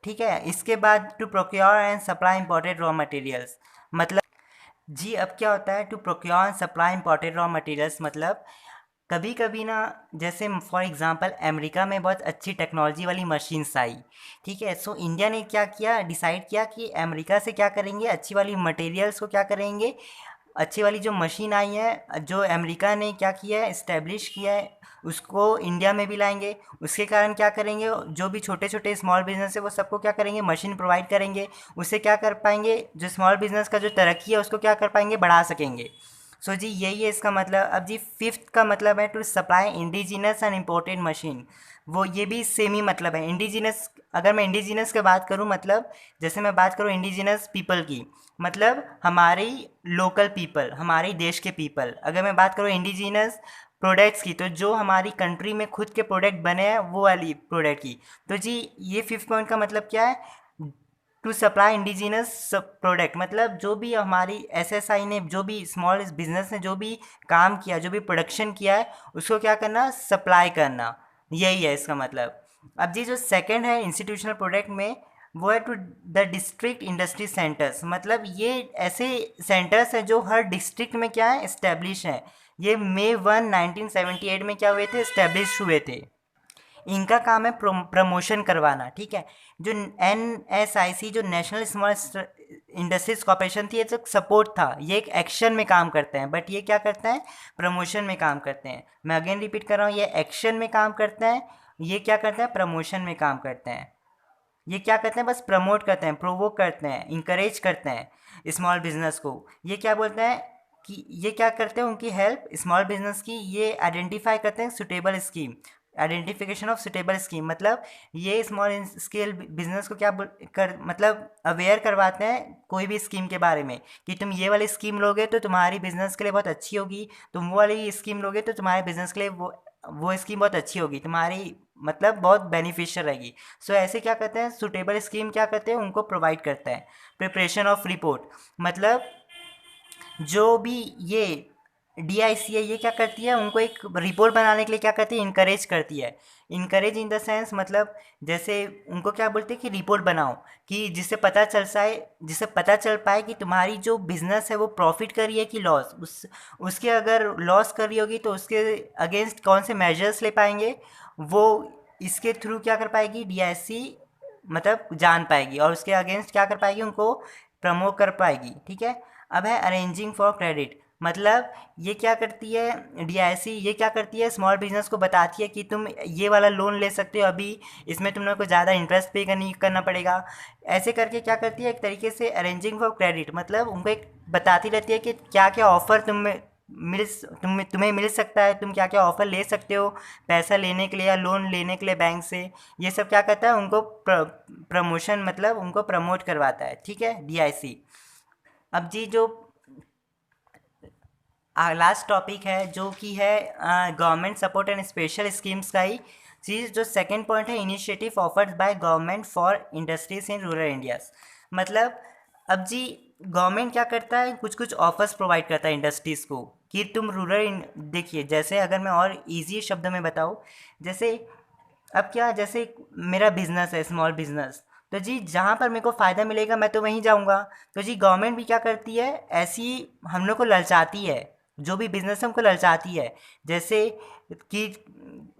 S1: ठीक है, इसके बाद to procure and supply imported raw materials. मतलब जी अब क्या होता है, to procure supply important raw materials, मतलब कभी कभी ना, जैसे फॉर एग्जांपल अमेरिका में बहुत अच्छी टेक्नोलॉजी वाली मशीन्स आई, ठीक है। सो इंडिया ने क्या किया, डिसाइड किया कि अमेरिका से क्या करेंगे, अच्छी वाली मटेरियल्स को क्या करेंगे, अच्छी वाली जो मशीन आई है जो अमेरिका ने क्या किया है, इस्टेब्लिश किया है, उसको इंडिया में भी लाएंगे। उसके कारण क्या करेंगे, जो भी छोटे छोटे स्मॉल बिजनेस है वो सबको क्या करेंगे, मशीन प्रोवाइड करेंगे। उससे क्या कर पाएंगे, जो स्मॉल बिजनेस का जो तरक्की है उसको क्या कर पाएंगे, बढ़ा सकेंगे। सो जी यही है इसका मतलब। अब जी फिफ्थ का मतलब है to supply indigenous and imported machine. वो ये भी सेम ही मतलब है। इंडिजिनस, अगर मैं इंडिजिनस की बात करूँ, मतलब जैसे मैं बात करूँ इंडिजिनस पीपल की, मतलब हमारी लोकल पीपल, हमारे देश के पीपल। अगर मैं बात करूँ इंडिजिनस प्रोडक्ट्स की, तो जो हमारी कंट्री में खुद के प्रोडक्ट बने हैं वो वाली प्रोडक्ट की। तो जी ये फिफ्थ पॉइंट का मतलब क्या है, टू सप्लाई इंडिजिनस प्रोडक्ट, मतलब जो भी हमारी एसएसआई ने, जो भी स्मॉल बिजनेस ने जो भी काम किया, जो भी प्रोडक्शन किया है, उसको क्या करना, सप्लाई करना। यही है इसका मतलब। अब जी जो सेकंड है इंस्टीट्यूशनल प्रोडक्ट में, वो है to the district industry centres, मतलब ये ऐसे सेंटर्स हैं जो हर डिस्ट्रिक्ट में क्या है, इस्टेब्लिश हैं। ये May 1 1978 में क्या हुए थे, इस्टेब्लिश हुए थे। इनका काम है प्रमोशन करवाना, ठीक है। जो NSIC, जो नेशनल स्मॉल इंडस्ट्रीज कॉर्पोरेशन थी, ये तो सपोर्ट था, ये एक एक्शन में काम करते हैं, बट ये क्या करते हैं, प्रमोशन में काम करते हैं। मैं अगेन रिपीट कर रहा हूँ, ये एक्शन में काम करते हैं, ये क्या करते हैं, प्रमोशन में काम करते हैं। ये क्या करते हैं, बस प्रमोट करते हैं, प्रोवोक करते हैं, इंकरेज करते हैं स्मॉल बिजनेस को। ये क्या बोलते हैं कि ये क्या करते हैं, उनकी हेल्प स्मॉल बिजनेस की, ये आइडेंटिफाई करते हैं suitable scheme, identification of suitable scheme, मतलब ये स्मॉल स्केल बिजनेस को क्या कर, मतलब अवेयर करवाते हैं कोई भी स्कीम के बारे में, कि तुम ये वाली स्कीम लोगे तो तुम्हारी बिजनेस के लिए बहुत अच्छी होगी, तुम वो वाली स्कीम लोगे तो तुम्हारे बिजनेस के लिए वो स्कीम बहुत अच्छी होगी, तुम्हारी मतलब बहुत बेनिफिशियल रहेगी। सो ऐसे क्या करते हैं, सुटेबल स्कीम क्या करते हैं, उनको प्रोवाइड करता है। प्रिपरेशन ऑफ रिपोर्ट, मतलब जो भी ये DIC है, ये क्या करती है, उनको एक रिपोर्ट बनाने के लिए क्या करती है, इनकरेज करती है। इनकरेज इन द सेंस, मतलब जैसे उनको क्या बोलते हैं कि रिपोर्ट बनाओ, कि जिससे पता चल पाए कि तुम्हारी जो बिजनेस है वो प्रॉफिट कर रही है कि लॉस। उसके अगर लॉस कर रही होगी तो उसके अगेंस्ट कौन से मेजर्स ले पाएंगे, वो इसके थ्रू क्या कर पाएगी, DIC मतलब जान पाएगी, और उसके अगेंस्ट क्या कर पाएगी, उनको प्रमोट कर पाएगी, ठीक है। अब है अरेंजिंग फॉर क्रेडिट, मतलब ये क्या करती है, DIC ये क्या करती है, स्मॉल बिजनेस को बताती है कि तुम ये वाला लोन ले सकते हो अभी, इसमें तुम लोग को ज़्यादा इंटरेस्ट पे करना पड़ेगा। ऐसे करके क्या करती है, एक तरीके से अरेंजिंग फॉर क्रेडिट, मतलब उनको एक बताती रहती है कि क्या क्या ऑफ़र तुम्हें मिल सकता है, तुम क्या क्या ऑफ़र ले सकते हो पैसा लेने के लिए या लोन लेने के लिए बैंक से। ये सब क्या करता है, उनको प्रमोशन, मतलब उनको प्रमोट करवाता है, ठीक है, DIC। अब जी जो लास्ट टॉपिक है जो कि है government support and special schemes का ही चीज़। जो सेकंड पॉइंट है, initiative offered by government for industries in rural India's, मतलब अब जी गवर्नमेंट क्या करता है, कुछ कुछ ऑफर्स प्रोवाइड करता है इंडस्ट्रीज़ को, कि तुम देखिए, जैसे अगर मैं और इजी शब्द में बताऊँ, जैसे अब क्या, जैसे मेरा बिजनेस है, स्मॉल बिजनेस, तो जी जहाँ पर मेरे को फ़ायदा मिलेगा मैं तो वहीं जाऊँगा। तो जी गवर्नमेंट भी क्या करती है, ऐसी हम लोग को ललचाती है, जो भी बिजनेस है उनको ललचाती है। जैसे कि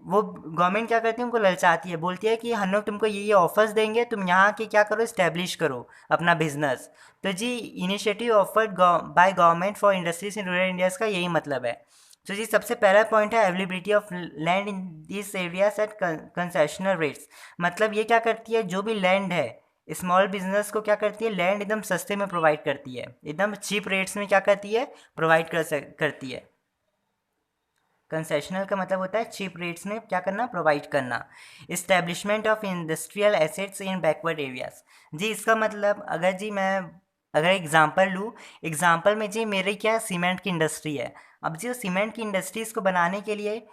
S1: वो गवर्नमेंट क्या करती है, उनको ललचाती है, बोलती है कि हम लोग तुमको ये ऑफर्स देंगे, तुम यहाँ के क्या करो, इस्टेब्लिश करो अपना बिजनेस। तो जी initiative offered by government for industries in rural India's का यही मतलब है। तो जी सबसे पहला पॉइंट है availability of land in this areas at concessional rates, मतलब ये क्या करती है, जो भी लैंड है स्मॉल बिजनेस को क्या करती है, लैंड एकदम सस्ते में प्रोवाइड करती है, एकदम चीप रेट्स में क्या करती है, प्रोवाइड करती है। कंसेशनल का मतलब होता है चीप रेट्स में क्या करना, प्रोवाइड करना। Establishment of industrial assets in backward areas, जी इसका मतलब अगर एग्जांपल लूँ, एग्जांपल में जी मेरी क्या सीमेंट की इंडस्ट्री है। अब जी सीमेंट की इंडस्ट्रीज़ को बनाने के लिए,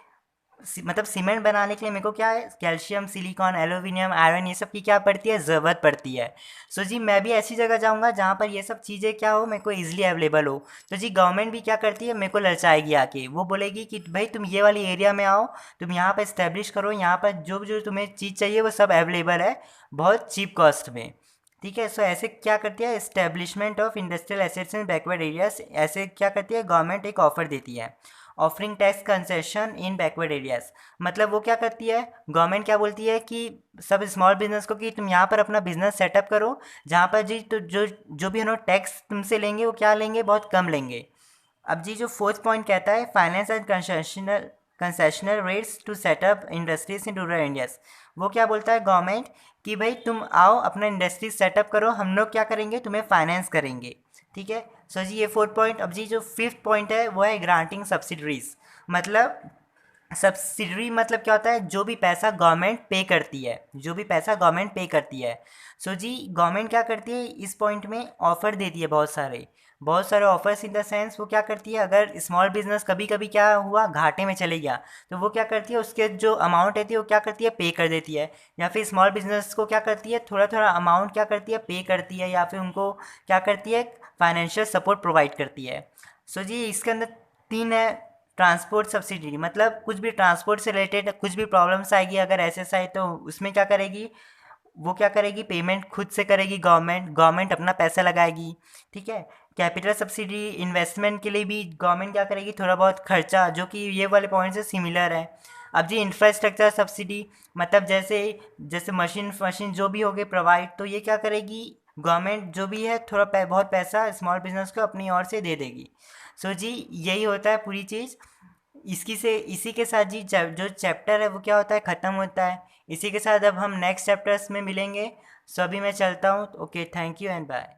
S1: मतलब सीमेंट बनाने के लिए मेरे को क्या है, कैल्शियम, सिलिकॉन, एल्यूमिनियम, आयरन, ये सब की क्या पड़ती है, ज़रूरत पड़ती है। सो जी मैं भी ऐसी जगह जाऊंगा जहाँ पर ये सब चीज़ें क्या हो, मेरे को ईजिली अवेलेबल हो। तो जी गवर्नमेंट भी क्या करती है, मेरे को ललचाएगी आके, वो बोलेगी कि भाई तुम ये वाली एरिया में आओ, तुम यहाँ पर इस्टेब्लिश करो, यहाँ पर जो जो तुम्हें चीज़ चाहिए वो सब अवेलेबल है बहुत चीप कॉस्ट में, ठीक है। सो ऐसे क्या करती है, establishment of industrial assets in backward areas, ऐसे क्या करती है गवर्नमेंट एक ऑफर देती है, ऑफरिंग टैक्स कंसेशन इन बैकवर्ड एरियाज। मतलब वो क्या करती है, गवर्नमेंट क्या बोलती है कि सब स्मॉल बिजनेस को कि तुम यहाँ पर अपना बिजनेस सेटअप करो, जहाँ पर जी तो जो जो भी उन्होंने टैक्स तुमसे लेंगे वो क्या लेंगे, बहुत कम लेंगे। अब जी जो फोर्थ पॉइंट कहता है, finance and concessional rates to set up industries in rural Indias. वो क्या बोलता है गवर्नमेंट कि भाई तुम आओ अपना इंडस्ट्री सेटअप करो, हम लोग क्या करेंगे, तुम्हें फाइनेंस करेंगे। ठीक है। सो जी ये फोर्थ पॉइंट। अब जी जो फिफ्थ पॉइंट है वो है ग्रांटिंग सब्सिडरीज। मतलब सब्सिडरी मतलब क्या होता है, जो भी पैसा गवर्नमेंट पे करती है, जो भी पैसा गवर्नमेंट पे करती है। सो जी गवर्नमेंट क्या करती है इस पॉइंट में, ऑफर देती है बहुत सारे ऑफर्स, इन द सेंस वो क्या करती है, अगर स्मॉल बिजनेस कभी कभी क्या हुआ घाटे में चले गया, तो वो क्या करती है उसके जो अमाउंट रहती है वो क्या करती है पे कर देती है, या फिर स्मॉल बिजनेस को क्या करती है थोड़ा थोड़ा अमाउंट क्या करती है पे करती है, या फिर उनको क्या करती है फाइनेंशियल सपोर्ट प्रोवाइड करती है। सो जी इसके अंदर तीन है, ट्रांसपोर्ट सब्सिडी, मतलब कुछ भी ट्रांसपोर्ट से रिलेटेड कुछ भी प्रॉब्लम्स आएगी अगर ऐसे आए तो उसमें क्या करेगी, वो क्या करेगी पेमेंट खुद से करेगी, गवर्नमेंट अपना पैसा लगाएगी। ठीक है। कैपिटल सब्सिडी, इन्वेस्टमेंट के लिए भी गवर्नमेंट क्या करेगी थोड़ा बहुत खर्चा, जो कि ये वाले पॉइंट से सिमिलर है। अब जी इंफ्रास्ट्रक्चर सब्सिडी, मतलब जैसे जैसे मशीन जो भी हो गए प्रोवाइड, तो ये क्या करेगी गवर्नमेंट जो भी है थोड़ा बहुत पैसा स्मॉल बिजनेस को अपनी ओर से दे देगी। सो जी यही होता है पूरी चीज़। इसी के साथ जी जो चैप्टर है वो क्या होता है ख़त्म होता है। इसी के साथ अब हम नेक्स्ट चैप्टर्स में मिलेंगे। सो अभी मैं चलता हूँ। Okay, thank you and bye.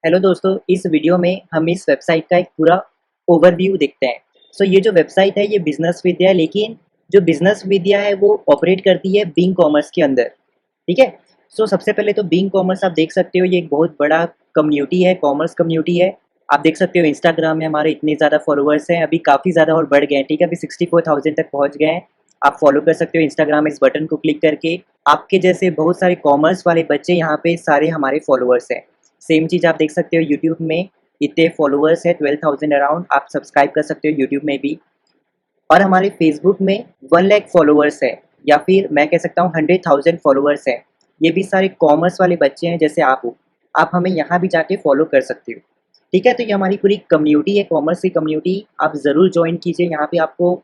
S2: Hello दोस्तों, इस वीडियो में हम इस वेबसाइट का एक पूरा ओवरव्यू देखते हैं। सो ये जो वेबसाइट है ये बिजनेस विद्या है, लेकिन जो बिजनेस विद्या है वो ऑपरेट करती है बिंग कॉमर्स के अंदर। ठीक है। सो सबसे पहले तो बिंग कॉमर्स आप देख सकते हो, ये एक बहुत बड़ा कम्युनिटी है, कॉमर्स कम्युनिटी है। आप देख सकते हो इंस्टाग्राम में हमारे इतने ज़्यादा फॉलोअर्स हैं, अभी काफ़ी ज़्यादा और बढ़ गए हैं। ठीक है, अभी 64,000 तक पहुँच गए हैं। आप फॉलो कर सकते हो इंस्टाग्राम, इस बटन को क्लिक करके। आपके जैसे बहुत सारे कॉमर्स वाले बच्चे यहाँ पे सारे हमारे फॉलोअर्स हैं। सेम चीज़ आप देख सकते हो यूट्यूब में, इतने फॉलोअर्स है 12,000 अराउंड। आप सब्सक्राइब कर सकते हो यूट्यूब में भी। और हमारे फेसबुक में 1 लाख फॉलोअर्स है, या फिर मैं कह सकता हूँ 100,000 फॉलोअर्स है। ये भी सारे कॉमर्स वाले बच्चे हैं जैसे आप हो। आप हमें यहाँ भी जाके फॉलो कर सकते हो। ठीक है, तो ये हमारी पूरी कम्युनिटी है, कॉमर्स की कम्युनिटी। आप ज़रूर ज्वाइन कीजिए। यहाँ पे आपको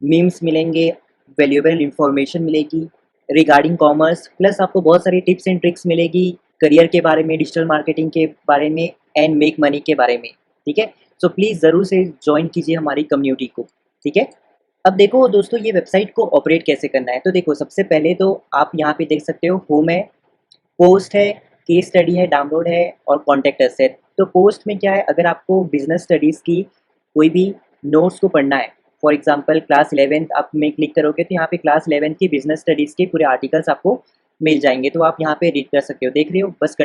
S2: मीम्स मिलेंगे, वैल्यूएबल इंफॉर्मेशन मिलेगी रिगार्डिंग कॉमर्स, प्लस आपको बहुत सारी टिप्स एंड ट्रिक्स मिलेगी करियर के बारे में, डिजिटल मार्केटिंग के बारे में, एंड मेक मनी के बारे में। ठीक है, सो प्लीज़ ज़रूर से ज्वाइन कीजिए हमारी कम्युनिटी को। ठीक है। अब देखो दोस्तों, ये वेबसाइट को ऑपरेट कैसे करना है। तो देखो, सबसे पहले तो आप यहाँ पे देख सकते हो होम है, पोस्ट है, केस स्टडी है, डाउनलोड है और कॉन्टैक्ट अस है। तो पोस्ट में क्या है, अगर आपको बिजनेस स्टडीज़ की कोई भी नोट्स को पढ़ना है, फॉर एग्जांपल क्लास 11th आप में क्लिक करोगे तो यहाँ पे क्लास 11th की बिजनेस स्टडीज़ के पूरे आर्टिकल्स आपको मिल जाएंगे, तो आप यहाँ पे रीड कर सकते हो। देख रहे हो, बस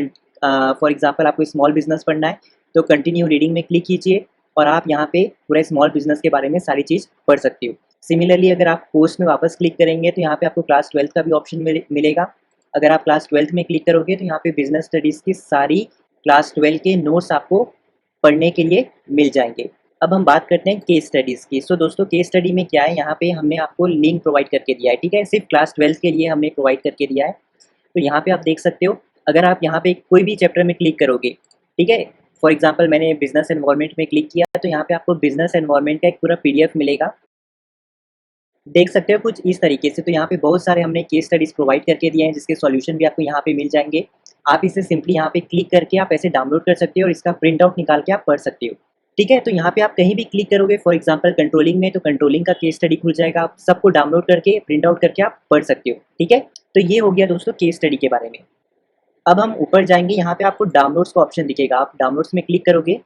S2: फॉर एग्जांपल आपको स्मॉल बिजनेस पढ़ना है तो कंटिन्यू रीडिंग में क्लिक कीजिए और आप यहाँ पे पूरा स्मॉल बिजनेस के बारे में सारी चीज़ पढ़ सकते हो। सिमिलरली अगर आप पोस्ट में वापस क्लिक करेंगे तो यहाँ पे आपको क्लास 12th का भी ऑप्शन मिलेगा। अगर आप क्लास 12th में क्लिक करोगे तो यहाँ पे बिजनेस स्टडीज़ की सारी क्लास 12 के नोट्स आपको पढ़ने के लिए मिल जाएंगे। अब हम बात करते हैं केस स्टडीज़ की। सो दोस्तों, केस स्टडी में क्या है, यहाँ पे हमने आपको लिंक प्रोवाइड करके दिया है। ठीक है, सिर्फ क्लास 12th के लिए हमने प्रोवाइड करके दिया है। तो यहाँ पे आप देख सकते हो, अगर आप यहाँ पे कोई भी चैप्टर में क्लिक करोगे, ठीक है, फॉर एग्जांपल मैंने बिजनेस एनवायरनमेंट में क्लिक किया तो यहाँ पे आपको बिजनेस एनवायरनमेंट का एक पूरा पीडीएफ मिलेगा। देख सकते हो कुछ इस तरीके से। तो यहाँ पे बहुत सारे हमने केस स्टडीज़ प्रोवाइड करके दिए हैं जिसके सॉल्यूशन भी आपको यहाँ पे मिल जाएंगे। आप इसे सिंपली यहाँ पे क्लिक करके आप ऐसे डाउनलोड कर सकते हो और इसका प्रिंट आउट निकाल के आप पढ़ सकते हो। ठीक है, तो यहाँ पे आप कहीं भी क्लिक करोगे, फॉर एग्जांपल कंट्रोलिंग में, तो कंट्रोलिंग का केस स्टडी खुल जाएगा। आप सबको डाउनलोड करके प्रिंट आउट करके आप पढ़ सकते हो। ठीक है, तो ये हो गया दोस्तों केस स्टडी के बारे में। अब हम ऊपर जाएंगे, यहाँ पे आपको डाउनलोड्स का ऑप्शन दिखेगा। आप डाउनलोड्स में क्लिक करोगे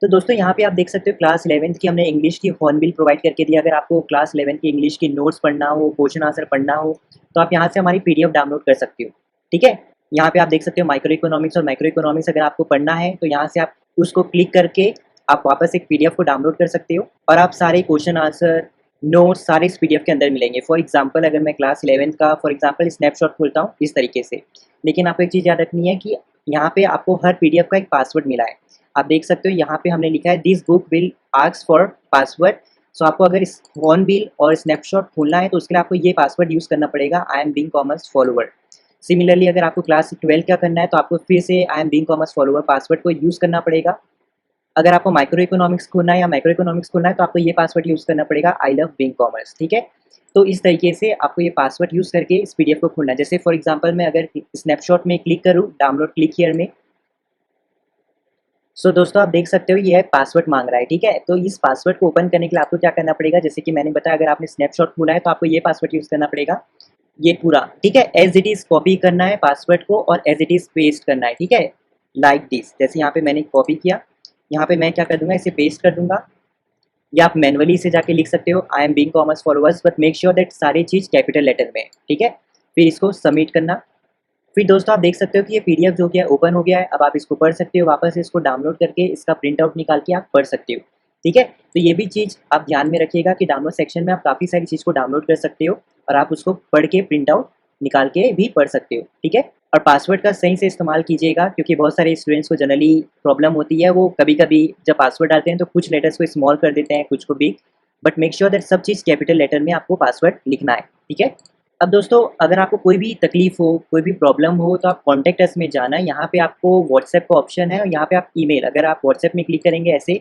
S2: तो दोस्तों यहाँ पे आप देख सकते हो क्लास 11th की हमने इंग्लिश की हॉर्नबिल प्रोवाइड करके दिया। अगर आपको क्लास 11th की इंग्लिश की नोट्स पढ़ना हो, क्वेश्चन आंसर पढ़ना हो, तो आप यहाँ से हमारी पीडीएफ डाउनलोड कर सकते हो। ठीक है, यहाँ पे आप देख सकते हो माइक्रो इकोनॉमिक्स और मैक्रो इकोनॉमिक्स अगर आपको पढ़ना है तो यहाँ से आप उसको क्लिक करके आप वापस एक पीडीएफ को डाउनलोड कर सकते हो और आप सारे क्वेश्चन आंसर नोट्स सारे इस पीडीएफ के अंदर मिलेंगे। फॉर एग्जाम्पल अगर मैं क्लास 11th का फॉर एग्जाम्पल स्नैपशॉट खोलता हूँ इस तरीके से, लेकिन आपको एक चीज़ याद रखनी है कि यहाँ पे आपको हर पीडीएफ का एक पासवर्ड मिला है। आप देख सकते हो यहाँ पे हमने लिखा है this book will ask for password. So आपको अगर इस हॉर्नबिल और स्नैपशॉट खोलना है तो उसके लिए आपको ये पासवर्ड यूज़ करना पड़ेगा, I am being commerce follower. Similarly अगर आपको क्लास 12 का करना है तो आपको फिर से I am being commerce follower password को यूज़ करना पड़ेगा। अगर आपको माइक्रो इकोनॉमिक्स खोलना है या मैक्रो इकोनॉमिक्स खोलना है तो आपको ये पासवर्ड यूज़ करना पड़ेगा, आई लव बीइंग कॉमर्स, ठीक है? तो इस तरीके से आपको ये पासवर्ड यूज़ करके इस पीडीएफ को खोलना है। जैसे फॉर एग्ज़ाम्पल मैं अगर स्नैपशॉट में क्लिक करूँ, डाउनलोड क्लिक हियर में, सो दोस्तों आप देख सकते हो ये है पासवर्ड मांग रहा है, ठीक है? तो इस पासवर्ड को ओपन करने के लिए आपको क्या करना पड़ेगा, जैसे कि मैंने बताया अगर आपने स्नैपशॉट खोला है तो आपको ये पासवर्ड यूज़ करना पड़ेगा, ये पूरा, ठीक है? एज़ इट इज़ कॉपी करना है पासवर्ड को और एज़ इट इज़ पेस्ट करना है, ठीक है? लाइक दिस, जैसे यहाँ पे मैंने कॉपी किया, यहाँ पे मैं क्या कर दूँगा, इसे पेस्ट कर दूँगा, या आप मैनुअली इसे जाके लिख सकते हो, I am being commerce followers, but make sure that सारी चीज़ कैपिटल लेटर में है, ठीक है? फिर इसको सबमिट करना। फिर दोस्तों आप देख सकते हो कि ये पीडीएफ जो कि है ओपन हो गया है। अब आप इसको पढ़ सकते हो, वापस इसको डाउनलोड करके इसका प्रिंट आउट निकाल के आप पढ़ सकते हो, ठीक है? तो ये भी चीज़ आप ध्यान में रखिएगा कि डाउनलोड सेक्शन में आप काफ़ी सारी चीज़ को डाउनलोड कर सकते हो और आप उसको पढ़ के प्रिंट आउट निकाल के भी पढ़ सकते हो, ठीक है? और पासवर्ड का सही से इस्तेमाल कीजिएगा क्योंकि बहुत सारे स्टूडेंट्स को जनरली प्रॉब्लम होती है, वो कभी-कभी जब पासवर्ड डालते हैं तो कुछ लेटर्स को स्मॉल कर देते हैं, कुछ को big, but make sure that सब चीज़ कैपिटल लेटर में आपको पासवर्ड लिखना है, ठीक है? अब दोस्तों अगर आपको कोई भी तकलीफ़ हो, कोई भी प्रॉब्लम हो तो आप कॉन्टैक्ट अस में जाना है, यहाँ पे आपको व्हाट्सएप का ऑप्शन है और यहाँ पे आप ईमेल, अगर आप व्हाट्सएप में क्लिक करेंगे ऐसे,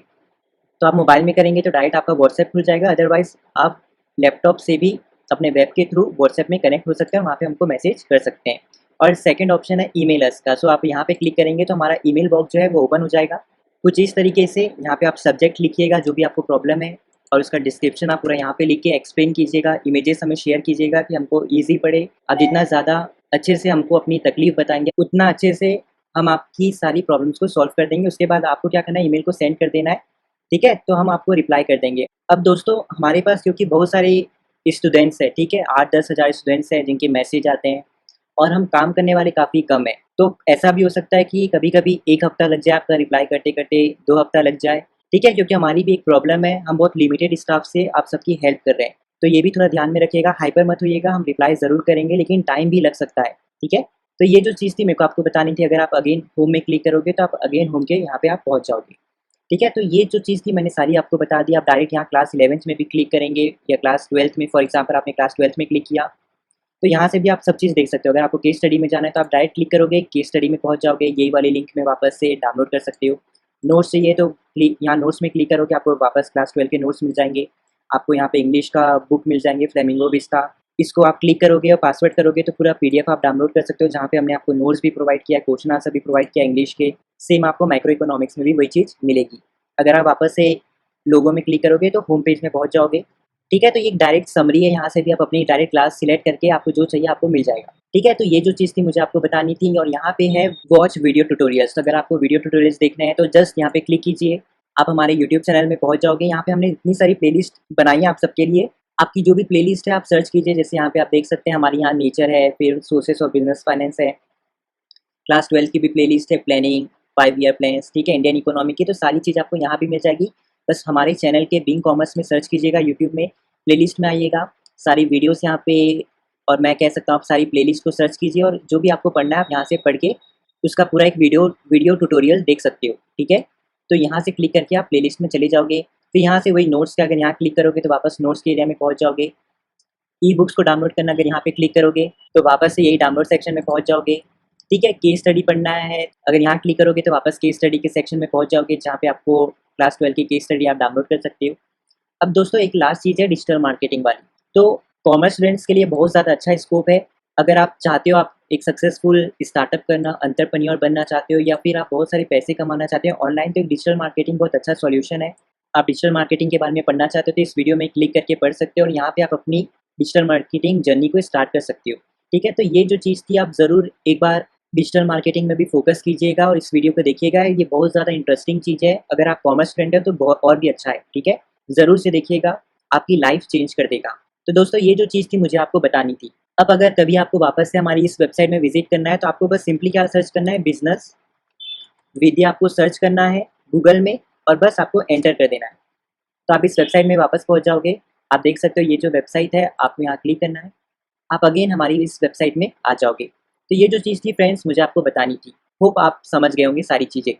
S2: तो आप मोबाइल में करेंगे तो डायरेक्ट आपका व्हाट्सएप खुल जाएगा, अदरवाइज़ आप लैपटॉप से भी अपने वेब के थ्रू व्हाट्सएप में कनेक्ट हो सकते हैं और वहाँ पे हमको मैसेज कर सकते हैं। और सेकंड ऑप्शन है ईमेल अस का, सो आप यहाँ पे क्लिक करेंगे तो हमारा ईमेल बॉक्स जो है वो ओपन हो जाएगा। कुछ इस तरीके से यहाँ पे आप सब्जेक्ट लिखिएगा जो भी आपको प्रॉब्लम है और उसका डिस्क्रिप्शन आप पूरा यहाँ पे लिख के एक्सप्लेन कीजिएगा, इमेजेस हमें शेयर कीजिएगा कि हमको ईज़ी पड़े। आप जितना ज़्यादा अच्छे से हमको अपनी तकलीफ़ बताएँगे, उतना अच्छे से हम आपकी सारी प्रॉब्लम्स को सॉल्व कर देंगे। उसके बाद आपको क्या करना है, ईमेल को सेंड कर देना है, ठीक है? तो हम आपको रिप्लाई कर देंगे। अब दोस्तों हमारे पास क्योंकि बहुत सारे स्टूडेंट्स हैं, ठीक है? 8-10 हज़ार स्टूडेंट्स हैं जिनके मैसेज आते हैं और हम काम करने वाले काफ़ी कम हैं। तो ऐसा भी हो सकता है कि कभी-कभी 1 हफ़्ता लग जाए आपका रिप्लाई करते-करते, 2 हफ़्ता लग जाए, ठीक है? क्योंकि हमारी भी एक प्रॉब्लम है, हम बहुत लिमिटेड स्टाफ से आप सबकी हेल्प कर रहे हैं। तो ये भी थोड़ा ध्यान में रखिएगा, हाइपर मत होइएगा, हम रिप्लाई ज़रूर करेंगे लेकिन टाइम भी लग सकता है, ठीक है? तो ये जो चीज़ थी मेरे को आपको बतानी थी, अगर आप अगेन होम में क्लिक करोगे तो आप अगेन होम के यहाँ पे आप पहुँच जाओगे, ठीक है? तो ये जो चीज़ थी मैंने सारी आपको बता दी। आप डायरेक्ट यहाँ क्लास 11th में भी क्लिक करेंगे या क्लास 12th में, फॉर एग्ज़ाम्पल आपने क्लास 12th में क्लिक किया, तो यहाँ से भी आप सब चीज़ देख सकते हो। अगर आपको केस स्टडी में जाना है तो आप डायरेक्ट क्लिक करोगे, केस स्टडी में पहुँच जाओगे, यही वाले लिंक में वापस से डाउनलोड कर सकते हो। नोट्स चाहिए तो यहाँ नोट्स में क्लिक करोगे, आपको वापस क्लास 12 के नोट्स मिल जाएँगे। आपको यहाँ पे इंग्लिश का बुक मिल जाएँगे, फ्लेमिंगो विस्टा। इसको आप क्लिक करोगे और पासवर्ड करोगे तो पूरा पीडीएफ आप डाउनलोड कर सकते हो, जहाँ पे हमने आपको नोट्स भी प्रोवाइड किया है, क्वेश्चन आंसर भी प्रोवाइड किया है इंग्लिश के। सेम आपको माइक्रो इकोनॉमिक्स में भी वही चीज़ मिलेगी। अगर आप वापस से लोगो में क्लिक करोगे तो होम पेज में पहुँच जाओगे, ठीक है? तो ये एक डायरेक्ट समरी है, यहाँ से भी आप अपनी डायरेक्ट क्लास सिलेक्ट करके आपको जो चाहिए आपको मिल जाएगा, ठीक है? तो ये जो चीज़ थी मुझे आपको बतानी थी। और यहाँ पे है वॉच वीडियो ट्यूटोरियल्स, तो अगर आपको वीडियो ट्यूटोरियल्स देखने हैं तो जस्ट यहाँ पे क्लिक कीजिए, आप हमारे यूट्यूब चैनल में पहुँच जाओगे। यहाँ पे हमने इतनी सारी प्लेलिस्ट बनाई है आप सबके लिए, आपकी जो भी प्लेलिस्ट है आप सर्च कीजिए, जैसे यहाँ पे आप देख सकते हैं हमारे यहाँ नेचर है, फिर सोर्सेस ऑफ बिज़नेस फाइनेंस है, क्लास 12 की भी प्लेलिस्ट है, प्लानिंग, 5 ईयर प्लान्स, ठीक है? इंडियन इकोनॉमी की, तो सारी चीज़ आपको यहाँ भी मिल जाएगी। बस हमारे चैनल के बीइंग कॉमर्स में सर्च कीजिएगा यूट्यूब में, प्लेलिस्ट में आइएगा, सारी वीडियोज़ यहाँ पे, और मैं कह सकता हूँ आप सारी प्लेलिस्ट को सर्च कीजिए और जो भी आपको पढ़ना है आप यहाँ से पढ़ के उसका पूरा एक वीडियो ट्यूटोरियल देख सकते हो, ठीक है? तो यहाँ से क्लिक करके आप प्लेलिस्ट में चले जाओगे, फिर यहाँ से वही नोट्स का अगर यहाँ क्लिक करोगे तो वापस नोट्स के एरिया में पहुँच जाओगे। ई-बुक्स को डाउनलोड करना अगर यहाँ पे क्लिक करोगे तो वापस से यही डाउनलोड सेक्शन में पहुँच जाओगे, ठीक है? केस स्टडी पढ़ना है, अगर यहाँ क्लिक करोगे तो वापस केस स्टडी के सेक्शन में पहुँच जाओगे, जहाँ पे आपको क्लास 12 की केस स्टडी आप डाउनलोड कर सकते हो। अब दोस्तों एक लास्ट चीज़ है डिजिटल मार्केटिंग वाली, तो कॉमर्स स्टूडेंट्स के लिए बहुत ज़्यादा अच्छा स्कोप है। अगर आप चाहते हो आप एक सक्सेसफुल स्टार्टअप करना, एंटरप्रेन्योर बनना चाहते हो, या फिर आप बहुत सारे पैसे कमाना चाहते हो ऑनलाइन, तो डिजिटल मार्केटिंग बहुत अच्छा सॉल्यूशन है। आप डिजिटल मार्केटिंग के बारे में पढ़ना चाहते हो तो इस वीडियो में क्लिक करके पढ़ सकते हो और यहाँ पे आप अपनी डिजिटल मार्केटिंग जर्नी को स्टार्ट कर सकते हो, ठीक है? तो ये जो चीज़ थी आप ज़रूर एक बार डिजिटल मार्केटिंग में भी फोकस कीजिएगा और इस वीडियो को देखिएगा, ये बहुत ज़्यादा इंटरेस्टिंग चीज़ है। अगर आप कॉमर्स स्टूडेंट है तो बहुत और भी अच्छा है, ठीक है? ज़रूर से देखिएगा, आपकी लाइफ चेंज कर देगा। तो दोस्तों ये जो चीज़ थी मुझे आपको बतानी थी। अब अगर कभी आपको वापस से हमारी इस वेबसाइट में विजिट करना है तो आपको बस सिंपली क्या सर्च करना है, बिज़नेस विद्या आपको सर्च करना है गूगल में और बस आपको एंटर कर देना है। तो आप इस वेबसाइट में वापस पहुँच जाओगे। आप देख सकते हो ये जो वेबसाइट है, आपको यहाँ क्लिक करना है, आप अगेन हमारी इस वेबसाइट में आ जाओगे। तो ये जो चीज़ थी फ्रेंड्स मुझे आपको बतानी थी। होप आप समझ गए होंगे सारी चीज़ें।